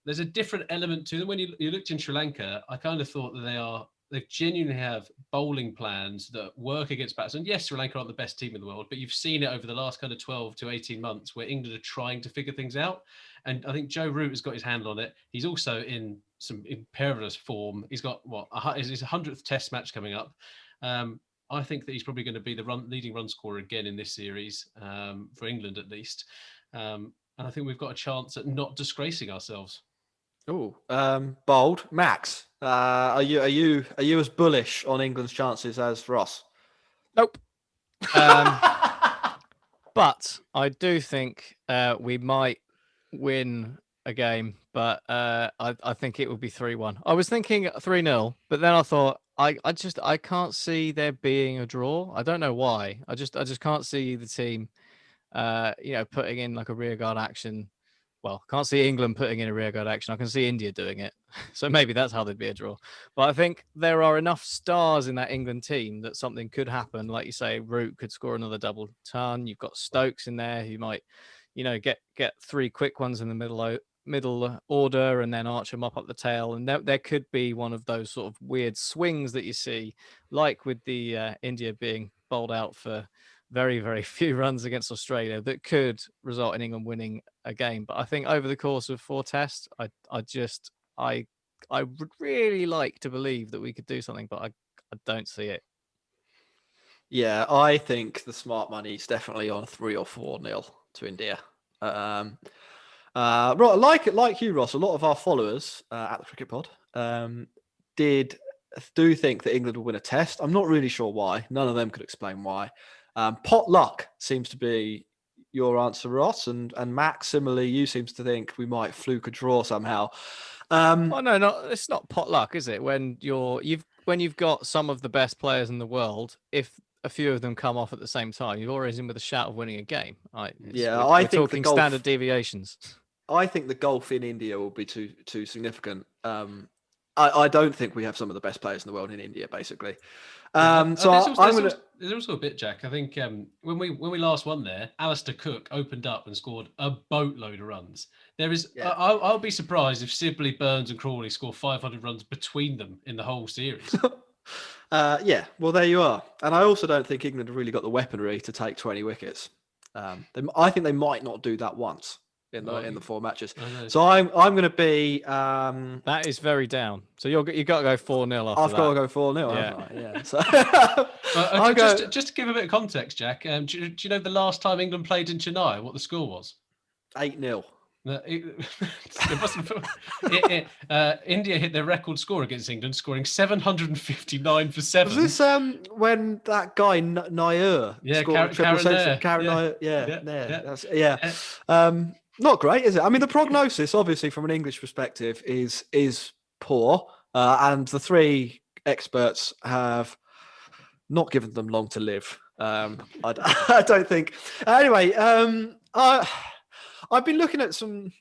there's a different element to them. When you looked in Sri Lanka, I kind of thought that they genuinely have bowling plans that work against batsmen. Yes, Sri Lanka aren't the best team in the world, but you've seen it over the last kind of 12 to 18 months where England are trying to figure things out. And I think Joe Root has got his hand on it. He's also in some perilous form. He's got his 100th Test match coming up. I think that he's probably going to be the leading run scorer again in this series, for England at least. And I think we've got a chance at not disgracing ourselves. Oh, bold, Max. Are you as bullish on England's chances as Ross? Nope. But I do think we might win a game, but I think it would be 3-1. I was thinking 3-0, but then I thought I can't see there being a draw. I don't know why. I just can't see the team putting in like a rearguard action. Well, can't see England putting in a rearguard action. I can see India doing it. So maybe that's how there'd be a draw. But I think there are enough stars in that England team that something could happen. Like you say, Root could score another double ton. You've got Stokes in there who might, get 3 quick ones in the middle order and then arch them up the tail. And there could be one of those sort of weird swings that you see, like with the India being bowled out for very, very few runs against Australia, that could result in England winning a game. But I think over the course of 4 tests, I would really like to believe that we could do something, but I don't see it. Yeah, I think the smart money is definitely on 3 or 4-0 to India. Like you, Ross, a lot of our followers at the Cricket Pod do think that England will win a test. I'm not really sure why. None of them could explain why. Pot luck seems to be your answer, Ross, and Max. Similarly, you seems to think we might fluke a draw somehow. No, it's not pot luck, is it? When you've got some of the best players in the world, if a few of them come off at the same time, you're always in with a shout of winning a game. We're think talking standard deviations. I think the gulf in India will be too significant. I don't think we have some of the best players in the world in India, basically. There's also a bit, Jack. I think when we last won there, Alistair Cook opened up and scored a boatload of runs. There is, yeah. I'll be surprised if Sibley, Burns, and Crawley score 500 runs between them in the whole series. Yeah, well, there you are. And I also don't think England have really got the weaponry to take 20 wickets. I think they might not do that once in the 4 matches. So I'm going to be that is very down. So you got to go 4-0 after I've got to go 4-0, yeah. haven't I? Yeah. So just to give a bit of context, Jack, do you know the last time England played in Chennai, what the score was? 8-0. India hit their record score against England, scoring 759 for 7. Was this when that guy Nair scored triple century? Nair, yeah. Not great, is it? I mean, the prognosis, obviously, from an English perspective, is poor, and the 3 experts have not given them long to live. I don't think. Anyway, I've been looking at some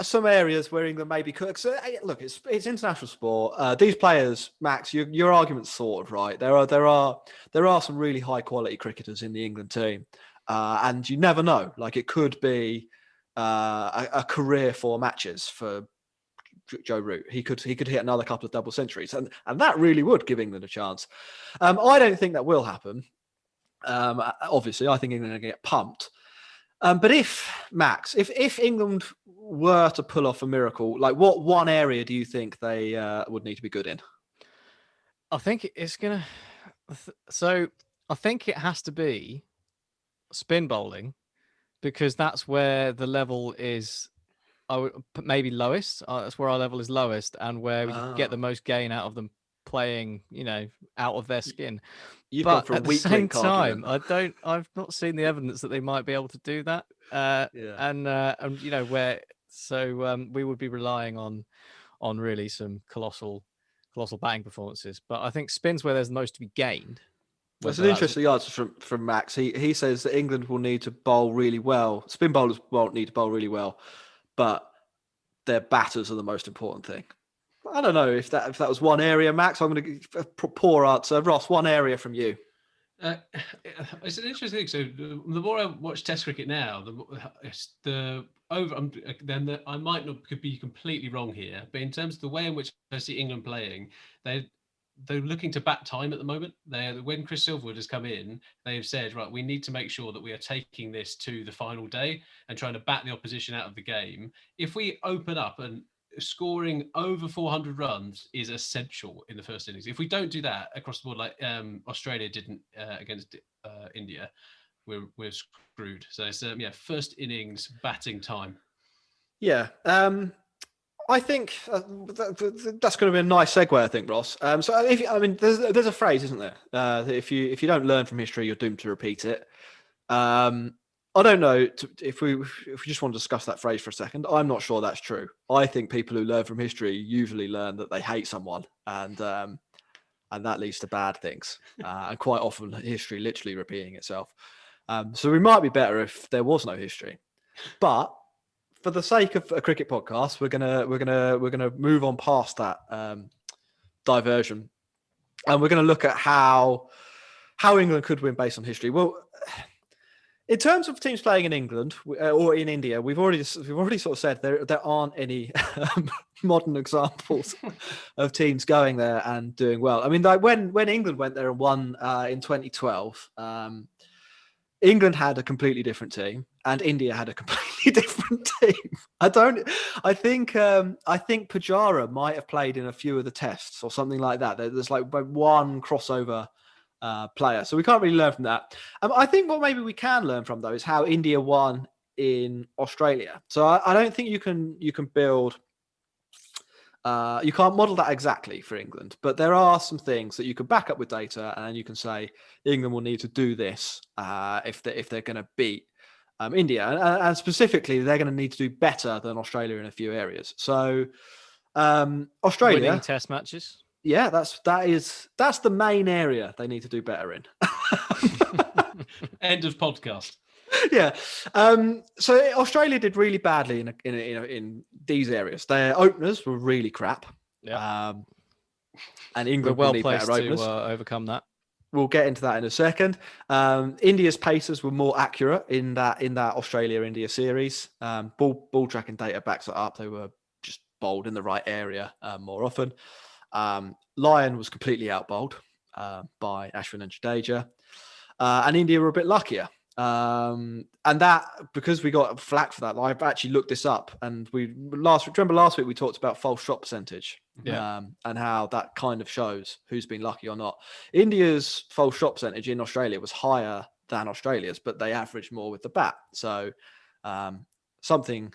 some areas where England maybe could. So, look, it's international sport. These players, Max, your argument's sort of right. There are some really high quality cricketers in the England team, and you never know. Like it could be a career for matches for Joe Root. He could hit another couple of double centuries, and that really would give England a chance. I don't think that will happen. Obviously, I think England are going to get pumped. But if England were to pull off a miracle, like what one area do you think they would need to be good in? I think it's gonna. So I think it has to be spin bowling, because that's where the level is. I would maybe lowest. That's where our level is lowest, and where you get the most gain out of them playing, out of their skin. You've gone But for a at the weak same link argument. time, I've not seen the evidence that they might be able to do that. And we would be relying on really some colossal batting performances. But I think spins where there's the most to be gained. That's an interesting answer from Max. He says that England will need to bowl really well. Spin bowlers won't need to bowl really well, but their batters are the most important thing. I don't know if that was one area, Max. I'm going to give a poor answer. Ross, one area from you. It's an interesting thing. So the more I watch Test cricket now, I might not could be completely wrong here, but in terms of the way in which I see England playing, they're looking to bat time at the moment. When Chris Silverwood has come in, they have said, right, we need to make sure that we are taking this to the final day and trying to bat the opposition out of the game. If we open up and scoring over 400 runs is essential in the first innings. If we don't do that across the board, like Australia didn't against India, we're screwed. So it's first innings batting time. Yeah. I think that's going to be a nice segue, I think, Ross. There's a phrase, isn't there? That if you don't learn from history, you're doomed to repeat it. I don't know if we just want to discuss that phrase for a second. I'm not sure that's true. I think people who learn from history usually learn that they hate someone, and that leads to bad things. And quite often, history literally repeating itself. So we might be better if there was no history, but for the sake of a cricket podcast, we're gonna move on past that diversion, and we're gonna look at how England could win based on history. Well, in terms of teams playing in England or in India, we've already sort of said there aren't any modern examples of teams going there and doing well. I mean, like when England went there and won in 2012. England had a completely different team, and India had a completely different team. I think Pujara might have played in a few of the tests or something like that. There's like one crossover player, so we can't really learn from that. I think what maybe we can learn from though is how India won in Australia. So I don't think you can build. You can't model that exactly for England, but there are some things that you can back up with data, and you can say England will need to do this if they're going to beat India, and specifically they're going to need to do better than Australia in a few areas. So Australia winning test matches. Yeah, that's the main area they need to do better in. End of podcast. Yeah. So Australia did really badly in these areas. Their openers were really crap. Yeah. And England will need better openers to overcome that. We'll get into that in a second. India's paces were more accurate in that Australia-India series. Ball tracking data backs it up. They were just bowled in the right area more often. Lyon was completely outbowled by Ashwin and Jadeja. And India were a bit luckier. And that, because we got flack for that, I've actually looked this up, and remember last week we talked about false shot percentage, and how that kind of shows who's been lucky or not. India's false shot percentage in Australia was higher than Australia's, but they averaged more with the bat. So something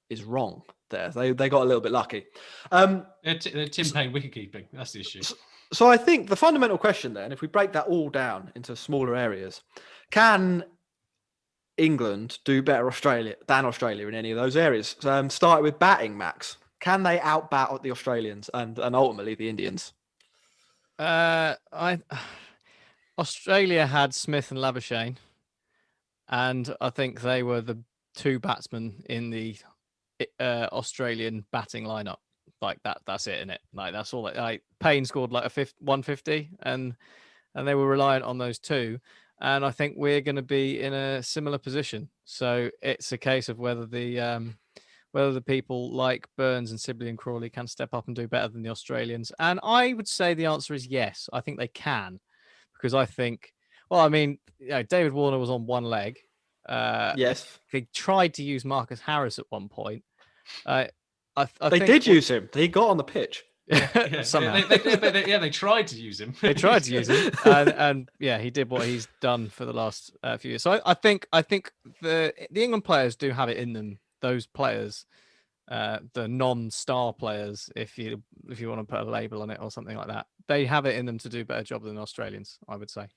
is wrong there. They got a little bit lucky. They're Tim Payne wicketkeeping. That's the issue. So I think the fundamental question then, if we break that all down into smaller areas, can England do better than Australia in any of those areas? Start with batting, Max. Can they outbat the Australians and ultimately the Indians? Australia had Smith and Labuschagne, and I think they were the two batsmen in the Australian batting lineup. Like that's it, innit? Like that's all. Like Payne scored like a 150, and they were reliant on those two. And I think we're going to be in a similar position. So it's a case of whether the people like Burns and Sibley and Crawley can step up and do better than the Australians. And I would say the answer is yes. I think they can, because I think, well, I mean, David Warner was on one leg. Yes, They tried to use Marcus Harris at one point. I they think did use him. He got on the pitch. somehow. They tried to use him. They tried to use him, and yeah, he did what he's done for the last few years. So I think the England players do have it in them. Those players, the non-star players, if you want to put a label on it or something like that, they have it in them to do a better job than the Australians, I would say.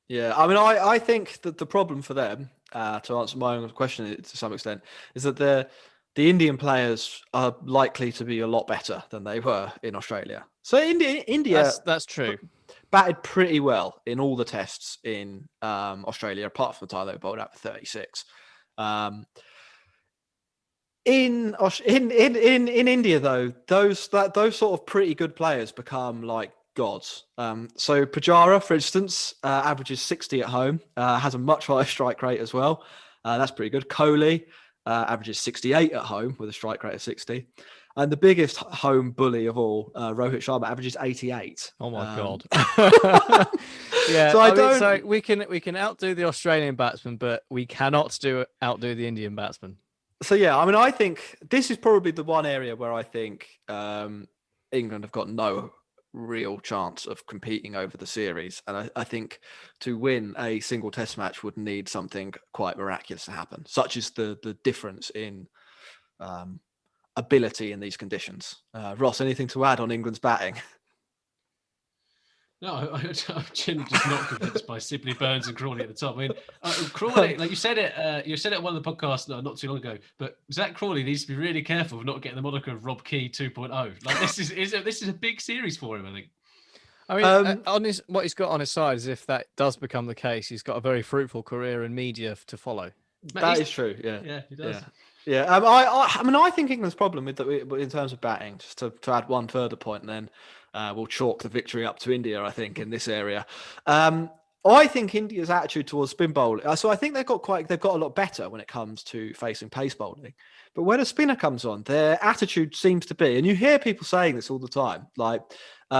Yeah, I mean, I think that the problem for them, to answer my own question to some extent, is that the Indian players are likely to be a lot better than they were in Australia. So India That's true. batted pretty well in all the tests in Australia, apart from the time they were bowled out for 36. In India, though, those sort of pretty good players become like gods. So Pujara, for instance, averages 60 at home, has a much higher strike rate as well. That's pretty good. Kohli averages 68 at home with a strike rate of 60. And the biggest home bully of all, Rohit Sharma, averages 88. Oh my god! Yeah, so so we can outdo the Australian batsman, but we cannot outdo the Indian batsman. So yeah, I mean, I think this is probably the one area where I think England have got no real chance of competing over the series, and I think to win a single Test match would need something quite miraculous to happen, such as the difference in ability in these conditions. Ross, anything to add on England's batting? No, I'm genuinely just not convinced by Sibley, Burns, and Crawley at the top. I mean, Crawley, like you said it at one of the podcasts not too long ago. But Zach Crawley needs to be really careful of not getting the moniker of Rob Key 2.0. Like this is a big series for him, I think. I mean, on what he's got on his side is if that does become the case, he's got a very fruitful career in media to follow. That is true. Yeah, yeah, he does. Yeah. I mean, I think England's problem with in terms of batting, just to add one further point, and then we'll chalk the victory up to India, I think, in this area. I think India's attitude towards spin bowling. So I think they've got a lot better when it comes to facing pace bowling. But when a spinner comes on, their attitude seems to be, and you hear people saying this all the time, like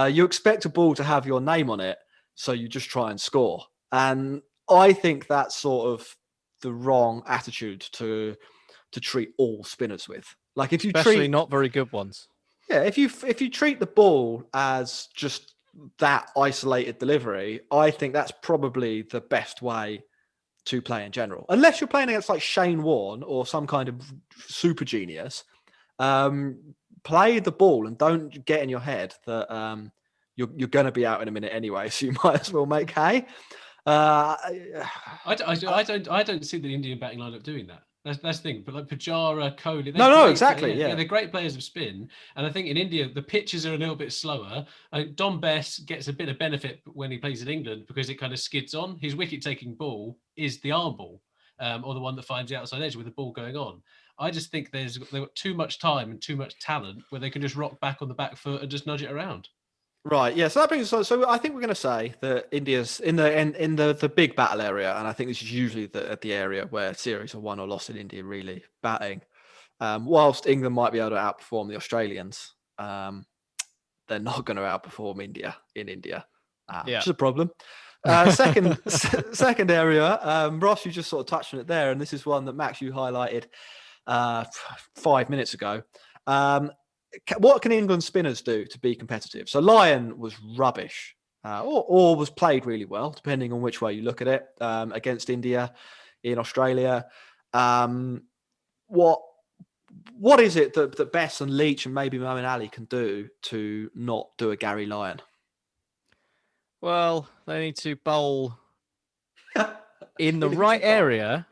you expect a ball to have your name on it, so you just try and score. And I think that's sort of the wrong attitude to treat all spinners with. Like if you especially not very good ones. Yeah, if you treat the ball as just that isolated delivery, I think that's probably the best way to play in general. Unless you're playing against like Shane Warne or some kind of super genius, play the ball and don't get in your head that you're going to be out in a minute anyway, so you might as well make hay. I don't see the Indian batting lineup doing that. That's the thing. But like Pujara, Kohli, exactly. Yeah, they're great players of spin. And I think in India the pitches are a little bit slower. Dom Bess gets a bit of benefit when he plays in England because it kind of skids on. His wicket-taking ball is the arm ball, or the one that finds the outside edge with the ball going on. I just think they've got too much time and too much talent where they can just rock back on the back foot and just nudge it around. Right. Yeah. So that brings us. So I think we're going to say that India's in the big battle area, and I think this is usually the area where series are won or lost in India really batting. Whilst England might be able to outperform the Australians, they're not going to outperform India in India, which is a problem. Second area, Ross, you just sort of touched on it there, and this is one that Max you highlighted 5 minutes ago. What can England spinners do to be competitive? So Lyon was rubbish, or was played really well, depending on which way you look at it, against India in Australia. What is it that Bess and Leach and maybe Moeen Ali can do to not do a Gary Lyon? Well, they need to bowl in the right area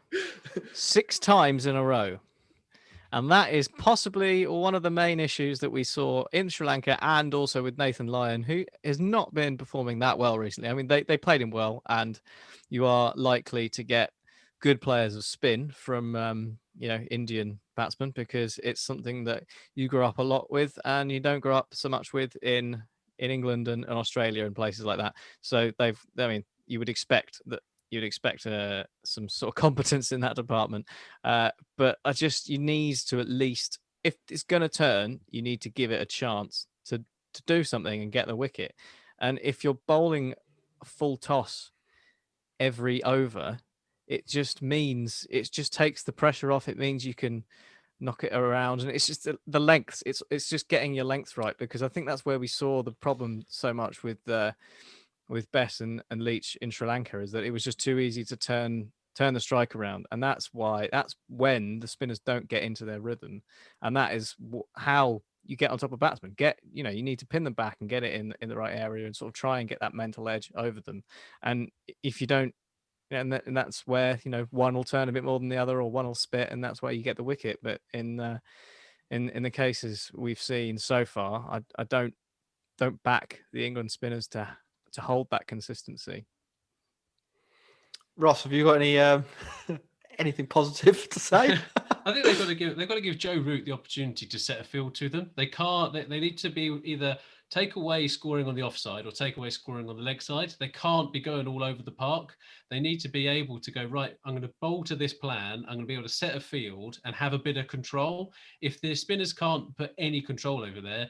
6 times in a row. And that is possibly one of the main issues that we saw in Sri Lanka and also with Nathan Lyon, who has not been performing that well recently. I mean, they played him well, and you are likely to get good players of spin from Indian batsmen, because it's something that you grow up a lot with and you don't grow up so much with in England and Australia and places like that. So you would expect that some sort of competence in that department. But you need to, at least, if it's going to turn, you need to give it a chance to do something and get the wicket. And if you're bowling a full toss every over, it just takes the pressure off. It means you can knock it around, and it's just the length. It's just getting your length right, because I think that's where we saw the problem so much with Bess and Leach in Sri Lanka, is that it was just too easy to turn the strike around, and that's when the spinners don't get into their rhythm, and that is how you get on top of batsmen. You need to pin them back and get it in the right area and sort of try and get that mental edge over them. And if you don't, and that's where one will turn a bit more than the other, or one will spit, and that's where you get the wicket. But in the cases we've seen so far, I don't back the England spinners to hold that consistency. Ross, have you got any anything positive to say? I think they've got to give Joe Root the opportunity to set a field to them. They can't. They need to be either take away scoring on the offside or take away scoring on the leg side. They can't be going all over the park. They need to be able to go, right, I'm going to bowl to this plan. I'm going to be able to set a field and have a bit of control. If the spinners can't put any control over there,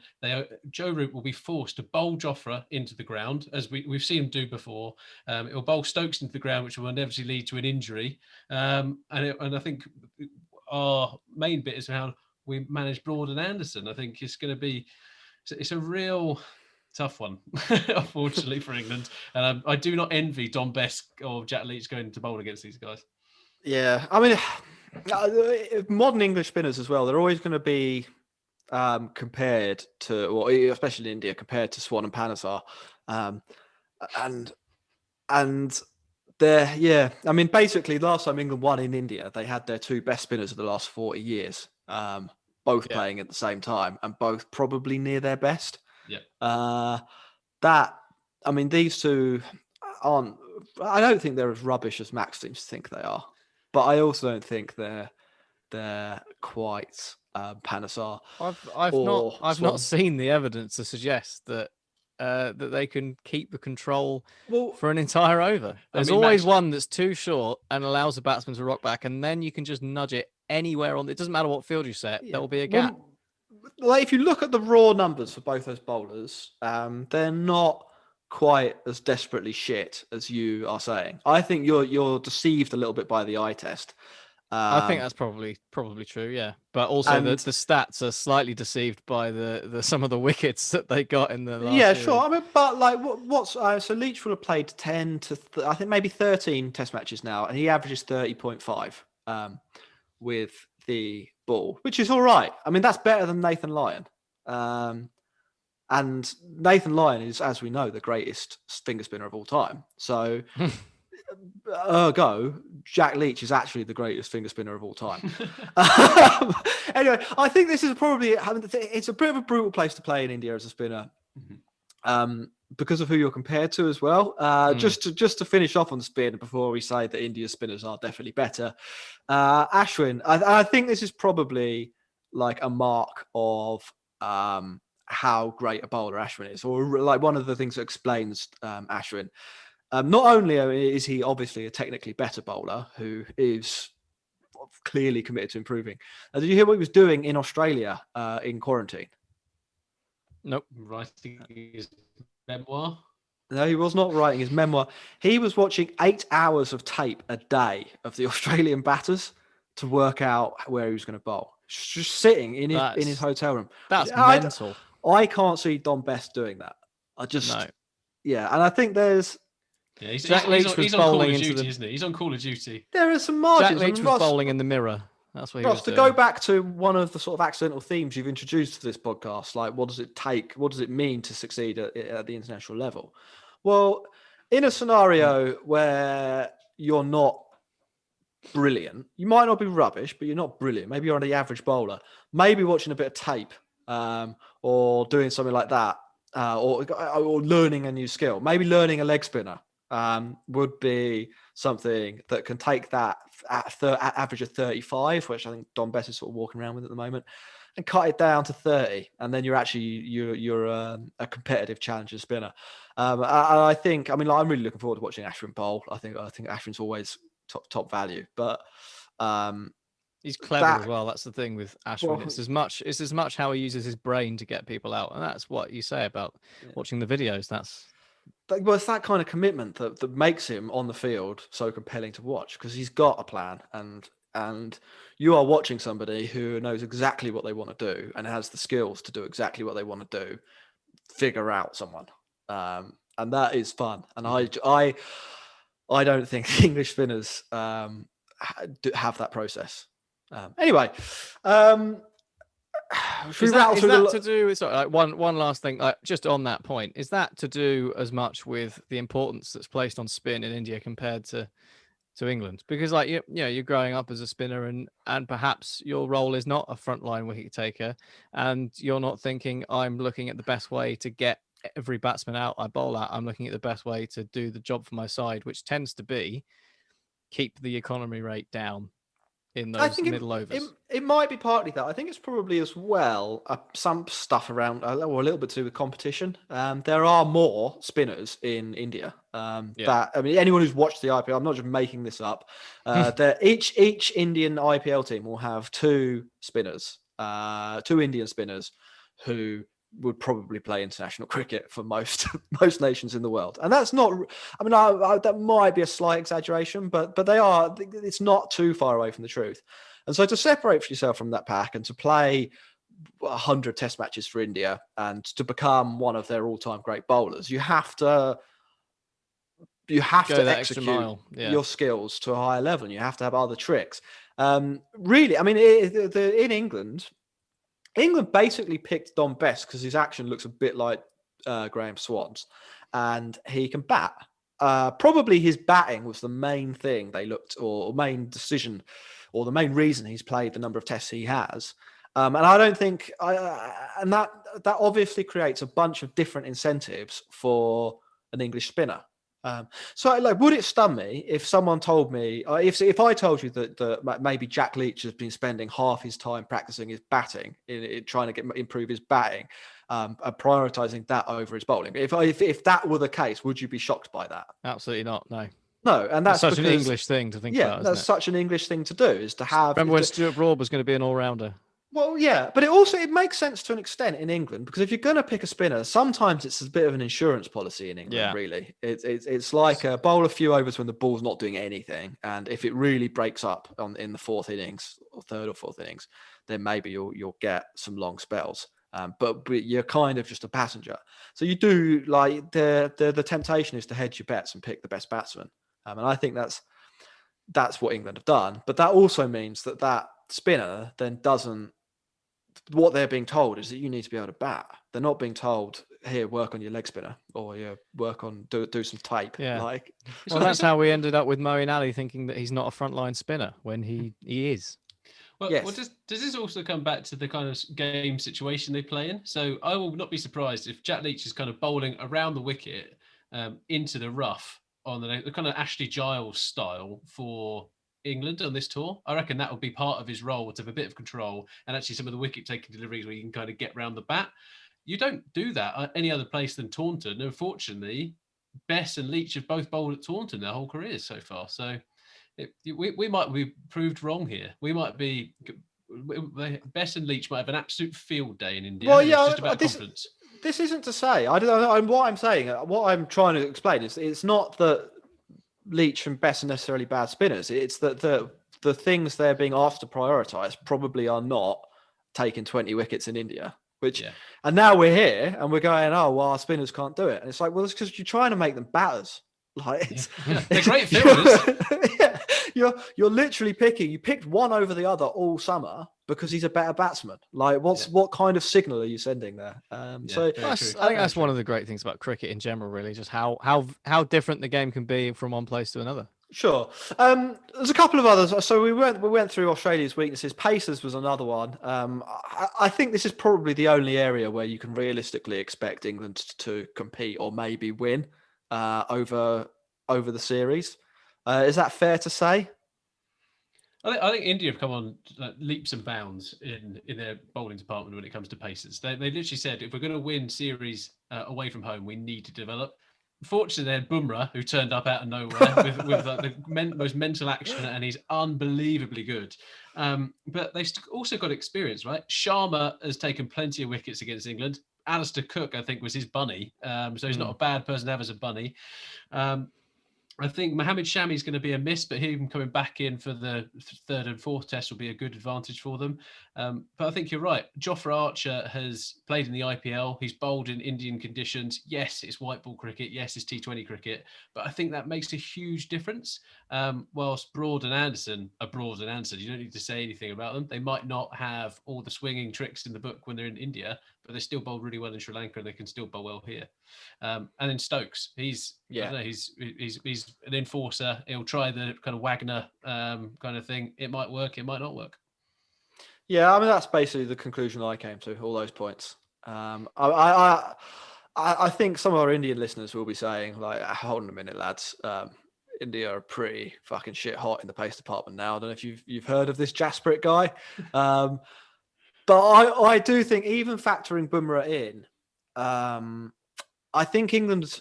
Joe Root will be forced to bowl Jofra into the ground, as we've seen him do before. It will bowl Stokes into the ground, which will inevitably lead to an injury. And I think our main bit is how we manage Broad and Anderson. I think it's going to be, it's a real tough one, unfortunately, for England. And I do not envy Dom Bess or Jack Leach going to bowl against these guys. Yeah, I mean, modern English spinners as well, they're always going to be compared to, well, especially in India, compared to Swan and Panesar. And they're, yeah, I mean, basically, last time England won in India, they had their two best spinners of the last 40 years, both playing at the same time and both probably near their best. Yeah. I mean, these two aren't, I don't think they're as rubbish as Max seems to think they are, but I also don't think they're quite Panesar. I've not seen the evidence to suggest that that they can keep the control for an entire over. There's always one that's too short and allows the batsman to rock back, and then you can just nudge it anywhere on. It doesn't matter what field you set. There will be a gap. Like, if you look at the raw numbers for both those bowlers, they're not quite as desperately shit as you are saying. I think you're deceived a little bit by the eye test. I think that's probably true, yeah. But also the stats are slightly deceived by the some of the wickets that they got in the last Yeah, series. sure. I mean, but like, so Leach will have played 10 to I think maybe 13 Test matches now, and he averages 30.5 with the ball, which is all right. I mean, that's better than Nathan Lyon. And Nathan Lyon is, as we know, the greatest finger spinner of all time. So, ergo, Jack Leach is actually the greatest finger spinner of all time. Anyway, I think this is probably, it's a bit of a brutal place to play in India as a spinner. Because of who you're compared to as well. Just to finish off on spin before we say that India's spinners are definitely better. Ashwin, I think this is probably like a mark of how great a bowler Ashwin is, or like one of the things that explains Ashwin. Not only is he obviously a technically better bowler who is clearly committed to improving. Did you hear what he was doing in Australia in quarantine? Nope. Writing his memoir. No, he was not writing his memoir. He was watching 8 hours of tape a day of the Australian batters to work out where he was going to bowl. Just sitting in his hotel room. That's mental. I can't see Dom Bess doing that. Yeah, and I think there's. Yeah, he's on Call of Duty, isn't he? He's on Call of Duty. There are some margins. Jack Leach was bowling in the mirror. That's what he was doing. To go back to one of the sort of accidental themes you've introduced to this podcast, like what does it take? What does it mean to succeed at the international level? Well, in a scenario where you're not brilliant, you might not be rubbish, but you're not brilliant. Maybe you're the average bowler. Maybe watching a bit of tape or doing something like that, or learning a new skill. Maybe learning a leg spinner. would be something that can take that at average of 35, which I think Don Bess is sort of walking around with at the moment, and cut it down to 30, and then you're a competitive challenger spinner. I think, I mean, like, I'm really looking forward to watching Ashwin bowl. I think Ashwin's always top value, but he's clever as well. That's the thing with Ashwin. It's as much how he uses his brain to get people out, and that's what you say about watching the videos. Well, it's that kind of commitment that makes him on the field so compelling to watch, because he's got a plan, and you are watching somebody who knows exactly what they want to do and has the skills to do exactly what they want to do, figure out someone, and that is fun. And I don't think English spinners have that process. Anyway, is that to do with, sorry, like one last thing, just on that point, is that to do as much with the importance that's placed on spin in India compared to England? Because like you're growing up as a spinner, and perhaps your role is not a frontline wicket taker, and you're not thinking, I'm looking at the best way to get every batsman out I bowl at. I'm looking at the best way to do the job for my side, which tends to be keep the economy rate down in those middle overs. It might be partly that. I think it's probably as well some stuff around, or a little bit to do with competition. There are more spinners in India. That, I mean, anyone who's watched the IPL, I'm not just making this up. Each Indian IPL team will have two spinners, two Indian spinners who would probably play international cricket for most nations in the world. And that's not, I mean, that might be a slight exaggeration, but it's not too far away from the truth. And so to separate yourself from that pack and to play 100 test matches for India and to become one of their all-time great bowlers, you have to execute your skills to a higher level, and you have to have other tricks. Really, I mean, in England basically picked Don Bess because his action looks a bit like Graham Swan's, and he can bat. Probably his batting was the main thing they looked, or main decision, or the main reason he's played the number of tests he has. And I don't think, and that obviously creates a bunch of different incentives for an English spinner. So, like, would it stun me if someone told me, if I told you that maybe Jack Leach has been spending half his time practicing his batting, in trying to improve his batting, and prioritizing that over his bowling? If that were the case, would you be shocked by that? Absolutely not. No. No, and that's such an English thing to think about. Yeah, that's such an English thing to do, is to have. Remember when Stuart Broad was going to be an all-rounder? Well, yeah, but it makes sense to an extent in England, because if you're going to pick a spinner, sometimes it's a bit of an insurance policy in England. Really, it's like bowl a few overs when the ball's not doing anything, and if it really breaks up in the fourth innings or third or fourth innings, then maybe you'll get some long spells. But you're kind of just a passenger, so you do, like, the temptation is to hedge your bets and pick the best batsman, and I think that's what England have done. But that also means that spinner then doesn't. What they're being told is that you need to be able to bat. They're not being told, here, work on your leg spinner, or work on do some tape. Yeah. Like, well, that's how we ended up with Moeen Ali thinking that he's not a frontline spinner when he is. Well, does this also come back to the kind of game situation they play in? So I will not be surprised if Jack Leach is kind of bowling around the wicket into the rough on the kind of Ashley Giles style for England on this tour. I reckon that would be part of his role, to have a bit of control and actually some of the wicket-taking deliveries where you can kind of get round the bat. You don't do that at any other place than Taunton. Unfortunately, Bess and Leach have both bowled at Taunton their whole careers so far. So we might be proved wrong here. We might be... Bess and Leach might have an absolute field day in India. Well, yeah, it's just about confidence. This isn't to say... I don't know. What I'm saying, what I'm trying to explain is it's not that Leach and Bess are necessarily bad spinners. It's that the things they're being asked to prioritise probably are not taking 20 wickets in India. And now we're here and we're going, oh, well, our spinners can't do it. And it's like, well, it's because you're trying to make them batters. Like, they're great fielders. You're literally picking. You picked one over the other all summer because he's a better batsman. Like, what kind of signal are you sending there? So I think that's one of the great things about cricket in general, really, just how different the game can be from one place to another. Sure. There's a couple of others. So we went through Australia's weaknesses. Pacers was another one. I think this is probably the only area where you can realistically expect England to compete or maybe win over over the series. Is that fair to say? I think India have come on leaps and bounds in their bowling department when it comes to paces. They literally said, if we're going to win series away from home, we need to develop. Fortunately, they had Bumrah, who turned up out of nowhere with the most mental action, and he's unbelievably good. But they've also got experience, right? Sharma has taken plenty of wickets against England. Alistair Cook, I think, was his bunny. So he's not a bad person to have as a bunny. I think Mohammed Shami is going to be a miss, but him coming back in for the third and fourth test will be a good advantage for them. But I think you're right. Jofra Archer has played in the IPL. He's bowled in Indian conditions. Yes, it's white ball cricket. Yes, it's T20 cricket. But I think that makes a huge difference. Whilst Broad and Anderson are Broad and Anderson, you don't need to say anything about them. They might not have all the swinging tricks in the book when they're in India, but they still bowl really well in Sri Lanka, and they can still bowl well here. And then Stokes, he's an enforcer. He'll try the kind of Wagner kind of thing. It might work, it might not work. Yeah, I mean that's basically the conclusion I came to. All those points. I think some of our Indian listeners will be saying, like, hold on a minute, lads. India are pretty fucking shit hot in the pace department now. I don't know if you've heard of this Jasprit guy. But I do think, even factoring Bumrah in, I think England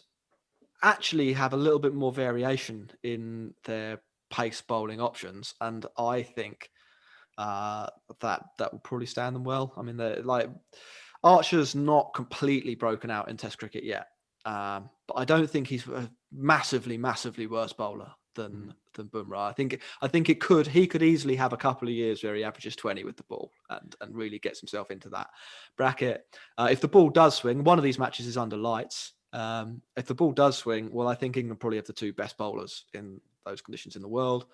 actually have a little bit more variation in their pace bowling options, and I think that will probably stand them well. I mean, like, Archer's not completely broken out in Test cricket yet, but I don't think he's a massively worse bowler than Bumrah. I think he could easily have a couple of years where he averages 20 with the ball and really gets himself into that bracket. If the ball does swing, one of these matches is under lights. If the ball does swing, well, I think England probably have the two best bowlers in those conditions in the world.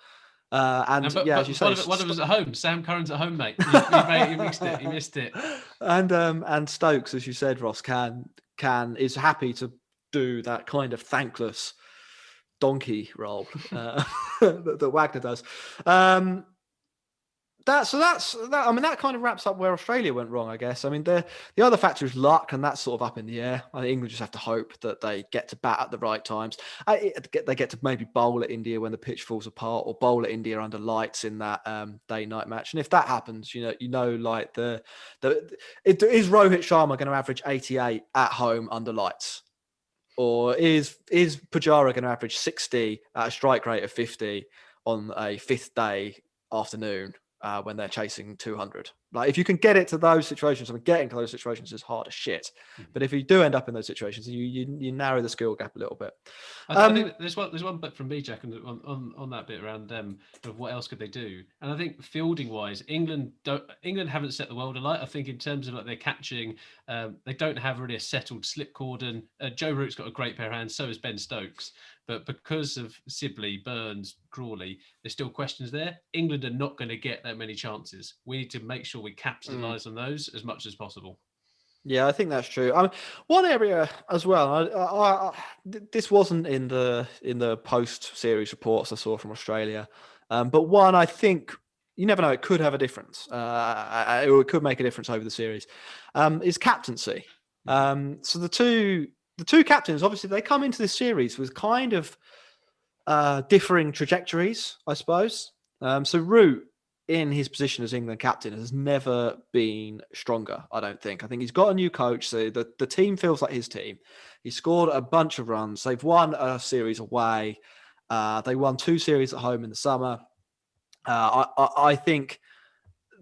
As you say, one of us at home. Sam Curran's at home, mate. You missed it. And Stokes, as you said, Ross, is happy to do that kind of thankless donkey role that Wagner does. I mean, that kind of wraps up where Australia went wrong, I guess. I mean, the other factor is luck, and that's sort of up in the air. I think England just have to hope that they get to bat at the right times. They get to maybe bowl at India when the pitch falls apart, or bowl at India under lights in that day-night match. And if that happens, like is Rohit Sharma going to average 88 at home under lights? Or is Pujara going to average 60 at a strike rate of 50 on a fifth day afternoon when they're chasing 200? Like, if you can get it to those situations, I mean, getting to those situations is hard as shit. But if you do end up in those situations, you narrow the skill gap a little bit. I think there's one bit from me, Jack, on that bit around of what else could they do. And I think fielding wise, England haven't set the world alight. I think in terms of like their catching, they don't have really a settled slip cordon. Joe Root's got a great pair of hands, so has Ben Stokes. But because of Sibley, Burns, Crawley, there's still questions there. England are not going to get that many chances. We need to make sure we capitalise on those as much as possible. Yeah, I think that's true. I mean, one area as well. This wasn't in the post-series reports I saw from Australia, but one I think, you never know, it could have a difference. It could make a difference over the series. Is captaincy. So the two captains, obviously, they come into this series with kind of differing trajectories, I suppose. So Root, in his position as England captain, has never been stronger, I don't think. I think he's got a new coach, so the team feels like his team. He scored a bunch of runs. They've won a series away. They won 2 series at home in the summer. I think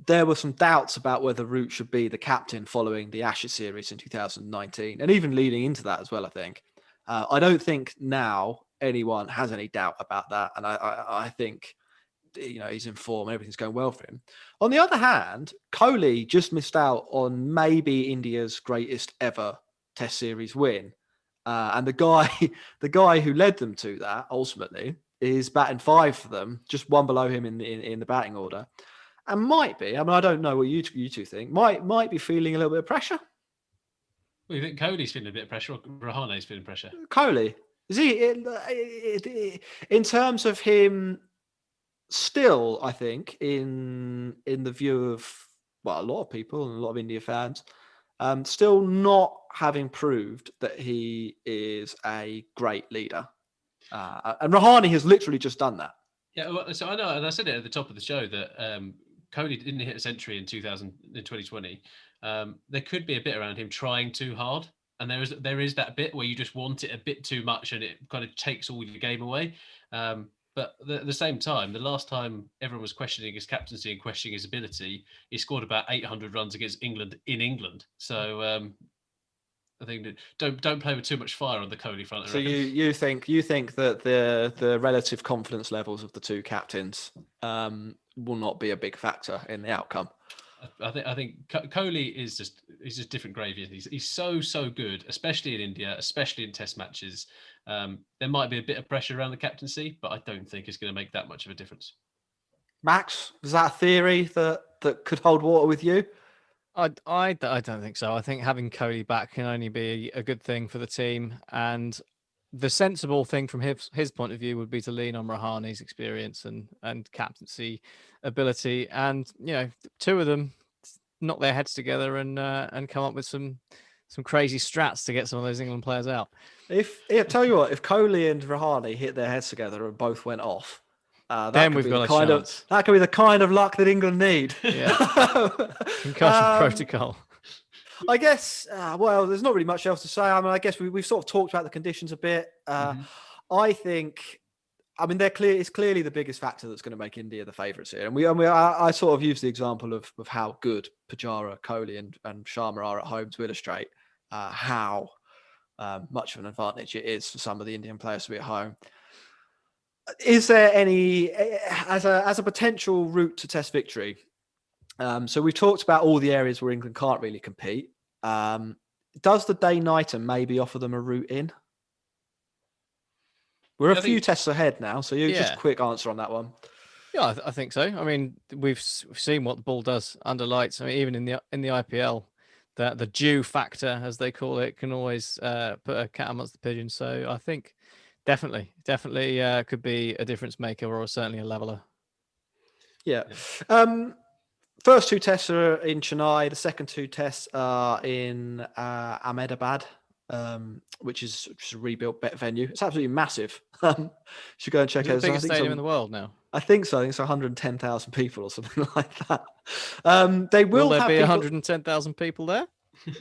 there were some doubts about whether Root should be the captain following the Ashes series in 2019, and even leading into that as well, I think. I don't think now anyone has any doubt about that, and I think he's in form and everything's going well for him. On the other hand, Kohli just missed out on maybe India's greatest ever Test series win, and the guy who led them to that ultimately is batting 5 for them, just one below him in the batting order, and might be. I mean, I don't know what you two think. Might be feeling a little bit of pressure. Well, you think Kohli's feeling a bit of pressure, or Rahane's feeling pressure? Kohli, is he in terms of him? Still, I think in the view of a lot of people and a lot of India fans, still not having proved that he is a great leader. And Rahani has literally just done that. Yeah, well, so I know, and I said it at the top of the show that Cody didn't hit a century in 2020. There could be a bit around him trying too hard, and there is that bit where you just want it a bit too much, and it kind of takes all your game away. But at the same time, the last time everyone was questioning his captaincy and questioning his ability, he scored about 800 runs against England in England. So I think that don't play with too much fire on the Kohli front. So you think that the relative confidence levels of the two captains will not be a big factor in the outcome? I think Kohli is just different gravy. He's so good, especially in India, especially in Test matches. There might be a bit of pressure around the captaincy, but I don't think it's going to make that much of a difference. Max, is that a theory that could hold water with you? I don't think so. I think having Kohli back can only be a good thing for the team, and the sensible thing from his point of view would be to lean on Rahani's experience and captaincy ability, and two of them knock their heads together and come up with some crazy strats to get some of those England players out. Tell you what, if Kohli and Rahani hit their heads together and both went off, then we've got a chance. That could be the kind of luck that England need. Yeah. Concussion protocol. I guess, well, there's not really much else to say. I mean, I guess we've sort of talked about the conditions a bit. I think, it's clearly the biggest factor that's going to make India the favourites here. And I sort of use the example of how good Pujara, Kohli and Sharma are at home to illustrate how much of an advantage it is for some of the Indian players to be at home. Is there any, as a potential route to Test victory? So we've talked about all the areas where England can't really compete. Does the day-nighter maybe offer them a route in? We're a few tests ahead now, so just a quick answer on that one. Yeah, I think so. I mean, we've seen what the ball does under lights. I mean, even in the IPL, that the dew factor, as they call it, can always put a cat amongst the pigeons. So I think definitely could be a difference maker, or certainly a leveler. Yeah. First two tests are in Chennai. The second two tests are in Ahmedabad, which is a rebuilt venue. It's absolutely massive. Should go and check it out. It's the biggest stadium in the world now. I think so. I think it's 110,000 people or something like that. Will there be 110,000 people there?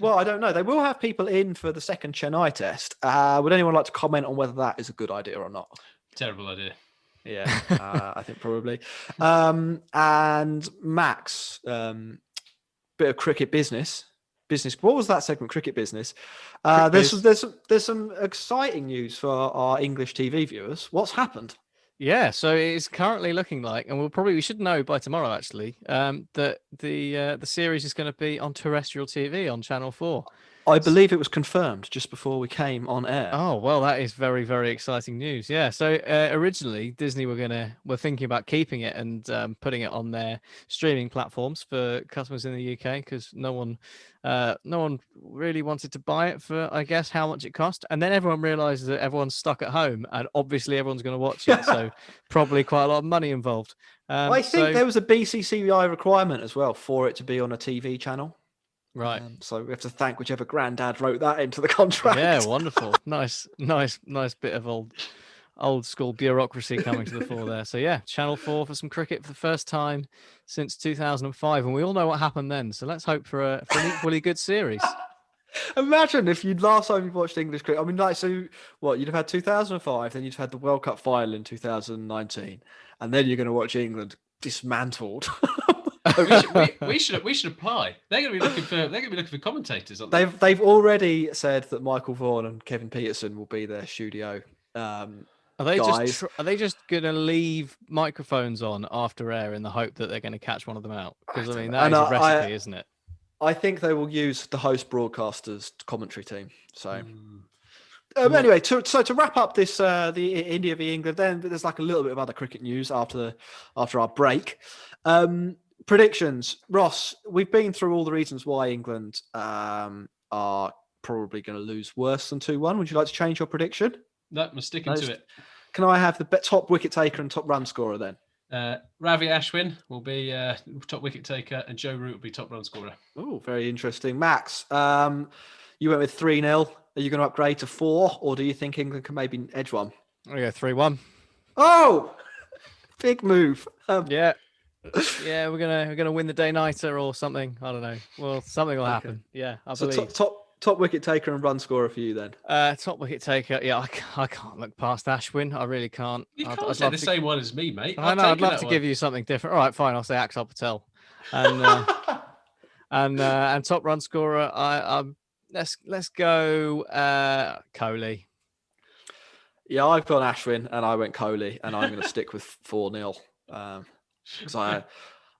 Well, I don't know. They will have people in for the second Chennai test. Would anyone like to comment on whether that is a good idea or not? Terrible idea. Yeah, I think probably. And Max, bit of cricket business. What was that segment? Cricket business. There's some exciting news for our English TV viewers. What's happened? Yeah, so it's currently looking like, and we should know by tomorrow actually, that the series is going to be on terrestrial TV on Channel 4. I believe it was confirmed just before we came on air. Oh, well, that is very, very exciting news. Yeah. So originally Disney were thinking about keeping it and putting it on their streaming platforms for customers in the UK, because no one really wanted to buy it for, I guess, how much it cost. And then everyone realized that everyone's stuck at home and obviously everyone's going to watch it. So probably quite a lot of money involved. I think there was a BCCI requirement as well for it to be on a TV channel. Right. So we have to thank whichever granddad wrote that into the contract. Yeah, wonderful. Nice bit of old school bureaucracy coming to the fore there. So yeah, Channel 4 for some cricket for the first time since 2005. And we all know what happened then. So let's hope for an equally good series. Imagine if last time you watched English cricket. I mean, you'd have had 2005, then you'd have had the World Cup final in 2019, and then you're going to watch England dismantled. we should apply. They're going to be looking for commentators. Aren't They've already said that Michael Vaughan and Kevin Peterson will be their studio. Are they just going to leave microphones on after air in the hope that they're going to catch one of them out? Because I mean, that is a recipe, isn't it? I think they will use the host broadcasters commentary team. So. Anyway, to wrap up this the India v England, then there's like a little bit of other cricket news after our break. Predictions, Ross. We've been through all the reasons why England are probably going to lose worse than 2-1. Would you like to change your prediction? No, I'm sticking to it. Can I have the top wicket taker and top run scorer then? Ravi Ashwin will be top wicket taker, and Joe Root will be top run scorer. Oh, very interesting. Max, you went with 3-0. Are you going to upgrade to 4, or do you think England can maybe edge one? I go 3-1. Oh, big move. Yeah. Yeah, we're gonna win the day-nighter or something. I don't know. Well, something will happen. Yeah, I So believe. top wicket taker and run scorer for you then. Top wicket taker. Yeah, I can't look past Ashwin. I really can't. You can't I'd say love the to, same one as me, mate. I know. I'd love to give you something different. All right, fine. I'll say Axel Patel. And and top run scorer. Let's go Kohli. Yeah, I've gone Ashwin and I went Kohli, and I'm going to stick with 4-0.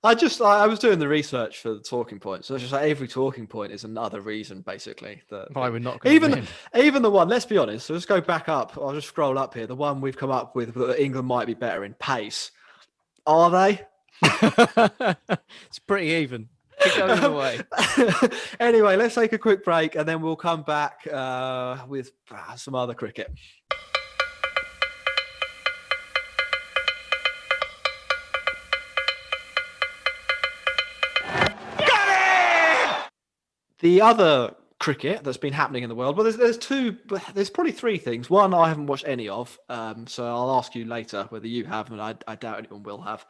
Because I was doing the research for the talking points. So it's just like every talking point is another reason, basically. Why we're not going to win. Even the one, let's be honest, so let's go back up. I'll just scroll up here. The one we've come up with that England might be better in pace. Are they? It's pretty even. Could go either way. Anyway, let's take a quick break and then we'll come back with some other cricket. The other cricket that's been happening in the world, well, there's probably three things. One, I haven't watched any of, so I'll ask you later whether you have, and I doubt anyone will have.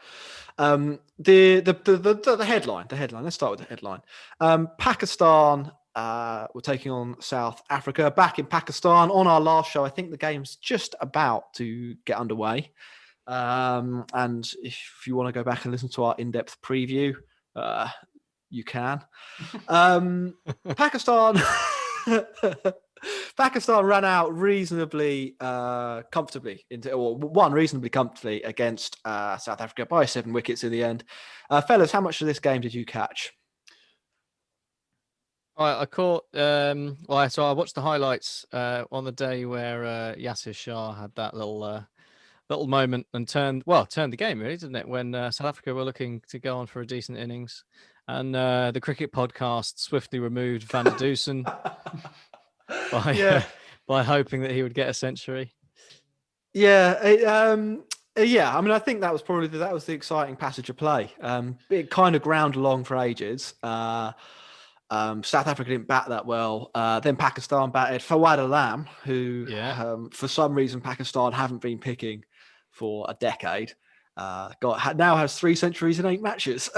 The headline. Let's start with the headline. Pakistan were taking on South Africa. Back in Pakistan on our last show, I think the game's just about to get underway. And if you want to go back and listen to our in-depth preview, you can. Pakistan ran out reasonably comfortably won reasonably comfortably against South Africa by 7 wickets in the end. Fellas, how much of this game did you catch? I caught. So I watched the highlights on the day where Yasir Shah had that little moment and turned the game, really, didn't it? When South Africa were looking to go on for a decent innings. And the cricket podcast swiftly removed Van der Dusen by hoping that he would get a century. Yeah, I mean, I think that was the exciting passage of play. It kind of ground along for ages. South Africa didn't bat that well. Then Pakistan batted Fawad Alam, who for some reason Pakistan haven't been picking for a decade. Now has 3 centuries in 8 matches.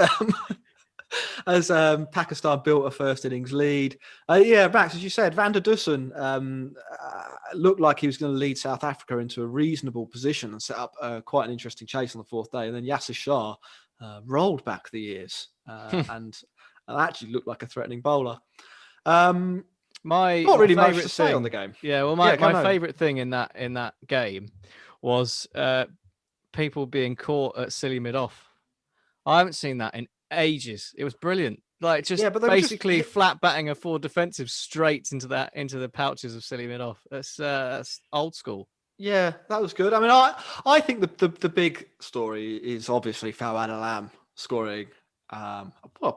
As Pakistan built a first innings lead. Max, as you said, Van der Dusen looked like he was going to lead South Africa into a reasonable position and set up quite an interesting chase on the 4th day. And then Yasir Shah rolled back the years and actually looked like a threatening bowler. Not really much to say on the game. Yeah, well, my favourite thing in that game was people being caught at silly mid-off. I haven't seen that in ages. It was brilliant. Like basically flat batting a forward defensive straight into the pouches of silly mid-off. That's old school. Yeah, that was good. I mean, I think the big story is obviously Fawad Alam scoring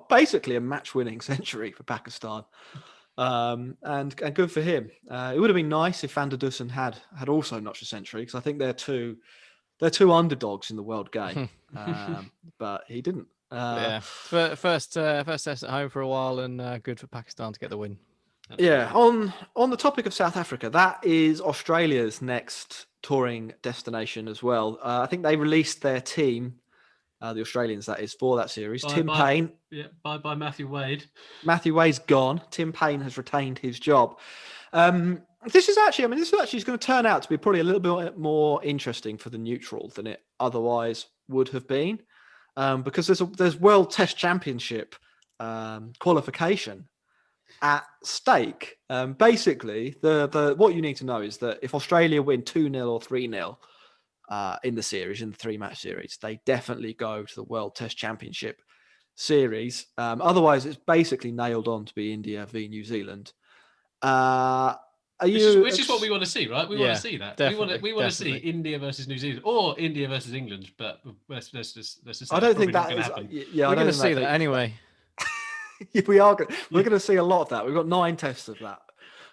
basically a match-winning century for Pakistan. And good for him. It would have been nice if Van der Dusen had also notched a century, because I think they're two underdogs in the world game. But he didn't. First test at home for a while, and good for Pakistan to get the win. Yeah. On the topic of South Africa, that is Australia's next touring destination as well. I think they released their team, the Australians, that is, for that series. Tim Payne. Yeah, bye Matthew Wade. Matthew Wade's gone. Tim Payne has retained his job. This is actually going to turn out to be probably a little bit more interesting for the neutral than it otherwise would have been. Because there's World Test Championship qualification at stake. Basically, the what you need to know is that if Australia win 2-0 or 3-0 in the series, in the 3-match series, they definitely go to the World Test Championship series. Otherwise, it's basically nailed on to be India v New Zealand. Which is what we want to see, right? We want to see that. We want to see India versus New Zealand or India versus England. But let's just I don't think that is. Yeah, we're going to see that anyway. We are. We're going to see a lot of that. We've got 9 tests of that.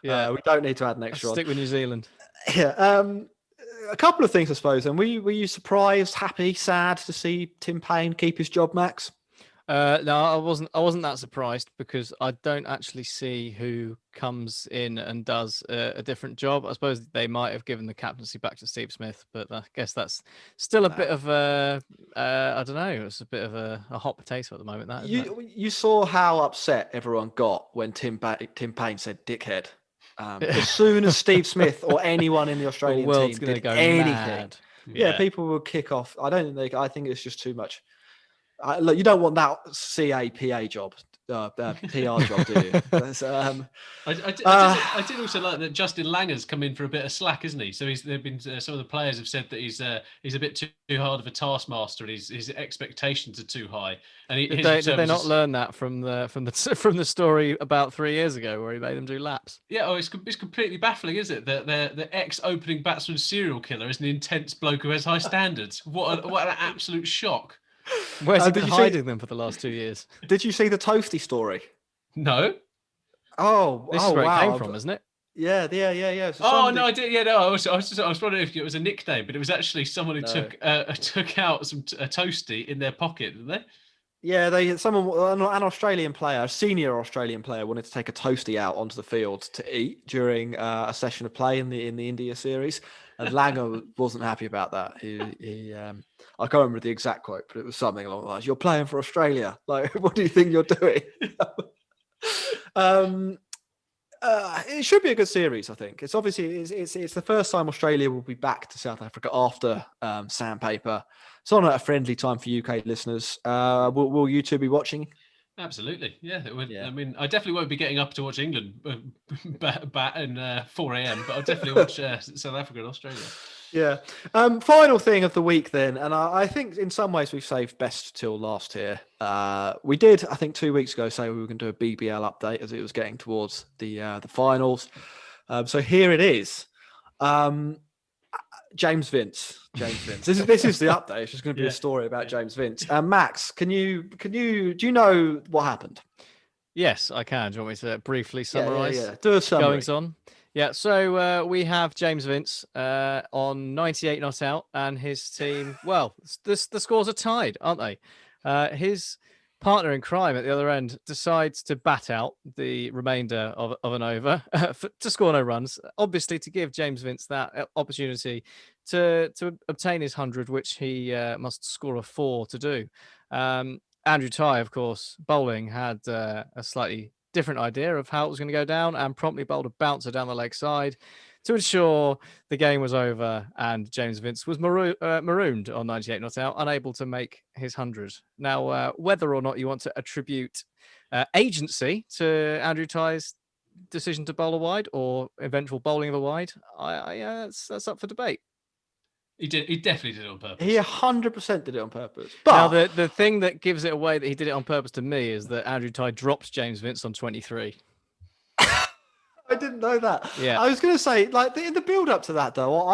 Yeah, we don't need to add an extra. Stick with New Zealand. Yeah. A couple of things, I suppose. And were you surprised, happy, sad to see Tim Payne keep his job, Max? No, I wasn't. I wasn't that surprised because I don't actually see who comes in and does a different job. I suppose they might have given the captaincy back to Steve Smith, but I guess that's still a bit of a. I don't know. It's a bit of a hot potato at the moment. That isn't it? You saw how upset everyone got when Tim Payne said "dickhead." As soon as Steve Smith or anyone in the The Australian world's team gonna did go anything, mad. yeah, people will kick off. I don't think I think it's just too much. Look, you don't want that CAPA job, PR job, do you? That's, I did also like that Justin Langer's come in for a bit of slack, isn't he? So they've been some of the players have said that he's a bit too hard of a taskmaster and his expectations are too high. And Did they not learn that from the story about 3 years ago where he made them do laps? Yeah, it's completely baffling, is it? That the ex-opening batsman serial killer is an intense bloke who has high standards. What an absolute shock! Where's he did been you see- hiding them for the last 2 years? Did you see the Toasty story? No. This is Oh where wow! it came from, isn't it? Yeah. So Oh somebody- no, I did. Yeah, no, I was wondering if it was a nickname, but it was actually someone who No. took out a toasty in their pocket, didn't they? Yeah, an Australian player, a senior Australian player, wanted to take a toasty out onto the field to eat during a session of play in the India series, and Langer wasn't happy about that. I can't remember the exact quote, but it was something along the lines: "You're playing for Australia. Like, what do you think you're doing?" It should be a good series, I think. It's obviously it's the first time Australia will be back to South Africa after sandpaper. It's on at a friendly time for UK listeners. Will you two be watching? Absolutely, yeah. Yeah. I mean, I definitely won't be getting up to watch England bat and 4 a.m., but I'll definitely watch South Africa and Australia. Yeah. Final thing of the week then, and I think in some ways we've saved best till last here. We did, I think 2 weeks ago, say we were going to do a BBL update as it was getting towards the finals. So here it is. James Vince. This is the update. It's just going to be a story about James Vince. Max, do you know what happened? Yes, I can. Do you want me to briefly summarise? Yeah. Do a summary. Goings on. Yeah, so we have James Vince on 98 not out, and his team. Well, the scores are tied, aren't they? His partner in crime at the other end decides to bat out the remainder of an over to score no runs, obviously to give James Vince that opportunity to obtain his 100, which he must score a 4 to do. Andrew Tye, of course, bowling, had a slightly different idea of how it was going to go down and promptly bowled a bouncer down the leg side to ensure the game was over and James Vince was marooned on 98 not out, unable to make his 100. Now, whether or not you want to attribute agency to Andrew Tye's decision to bowl a wide or eventual bowling of a wide, that's up for debate. He definitely did it on purpose. He 100% did it on purpose. But now, the thing that gives it away that he did it on purpose to me is that Andrew Tye dropped James Vince on 23. I didn't know that. Yeah. I was going to say, like, in the build up to that, though,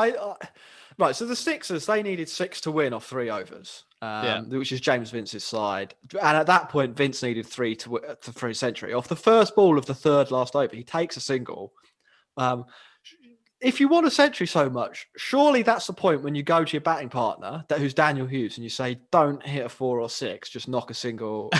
right, so the Sixers, they needed 6 to win off 3 overs, which is James Vince's side. And at that point, Vince needed 3 for a century. Off the first ball of the third last over, he takes a single. If you want a century so much, surely that's the point when you go to your batting partner, who's Daniel Hughes, and you say, "Don't hit a 4 or 6, just knock a single,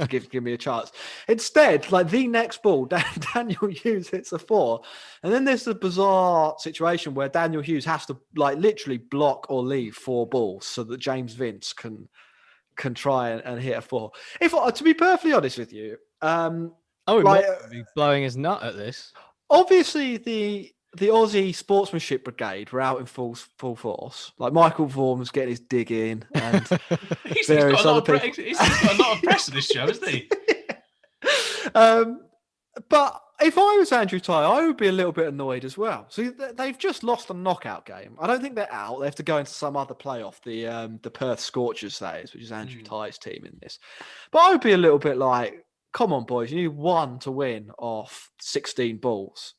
give me a chance." Instead, like the next ball, Daniel Hughes hits a 4, and then there's the bizarre situation where Daniel Hughes has to like literally block or leave 4 balls so that James Vince can try and hit a 4. If to be perfectly honest with you, I would be blowing his nut at this. Obviously, the Aussie sportsmanship brigade were out in full force. Like Michael Vaughan's getting his dig in, and he's got a lot of press in this show, hasn't he? But if I was Andrew Tye, I would be a little bit annoyed as well. So they've just lost a knockout game. I don't think they're out. They have to go into some other playoff, the Perth Scorchers, that is, which is Andrew Tye's team in this. But I would be a little bit like, come on, boys, you need 1 to win off 16 balls.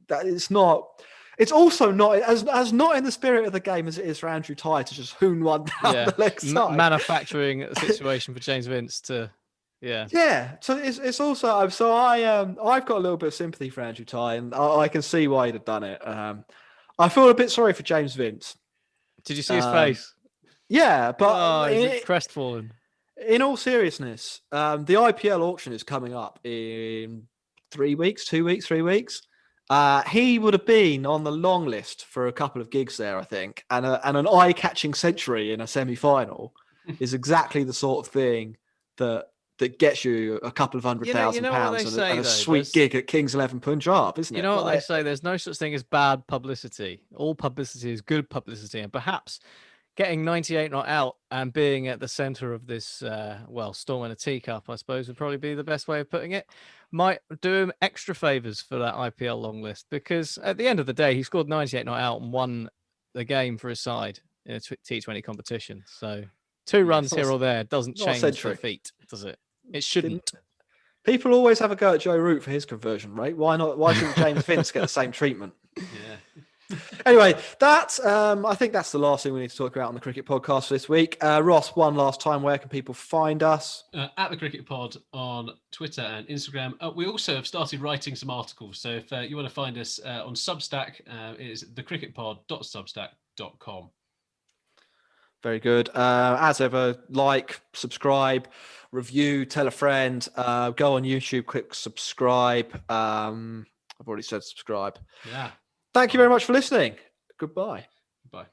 That it's not. It's also not as not in the spirit of the game as it is for Andrew Tye to just hoon one down the leg side. Manufacturing a situation for James Vince to, yeah. So it's also I've got a little bit of sympathy for Andrew Tye, and I can see why he'd have done it. I feel a bit sorry for James Vince. Did you see his face? Yeah, but he's crestfallen. In all seriousness, the IPL auction is coming up in 3 weeks, 2 weeks, 3 weeks. He would have been on the long list for a couple of gigs there, I think, and an eye-catching century in a semi-final is exactly the sort of thing that gets you a couple of £100,000 and a sweet gig at Kings 11 Punjab, isn't it? You know what they say? There's no such thing as bad publicity. All publicity is good publicity, and perhaps getting 98 not out and being at the center of this, storm in a teacup, I suppose, would probably be the best way of putting it. Might do him extra favors for that IPL long list, because at the end of the day, he scored 98 not out and won the game for his side in a T20 competition. So 2 runs here or there doesn't change the feat, does it? It shouldn't. People always have a go at Joe Root for his conversion rate. Why not? Why shouldn't James Vince get the same treatment? Yeah. Anyway, I think that's the last thing we need to talk about on the Cricket Podcast for this week. Ross, one last time, where can people find us? At the Cricket Pod on Twitter and Instagram. We also have started writing some articles. So if you want to find us on Substack, it is thecricketpod.substack.com. Very good. As ever, like, subscribe, review, tell a friend, go on YouTube, click subscribe. I've already said subscribe. Yeah. Thank you very much for listening. Goodbye. Bye.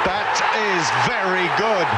That is very good.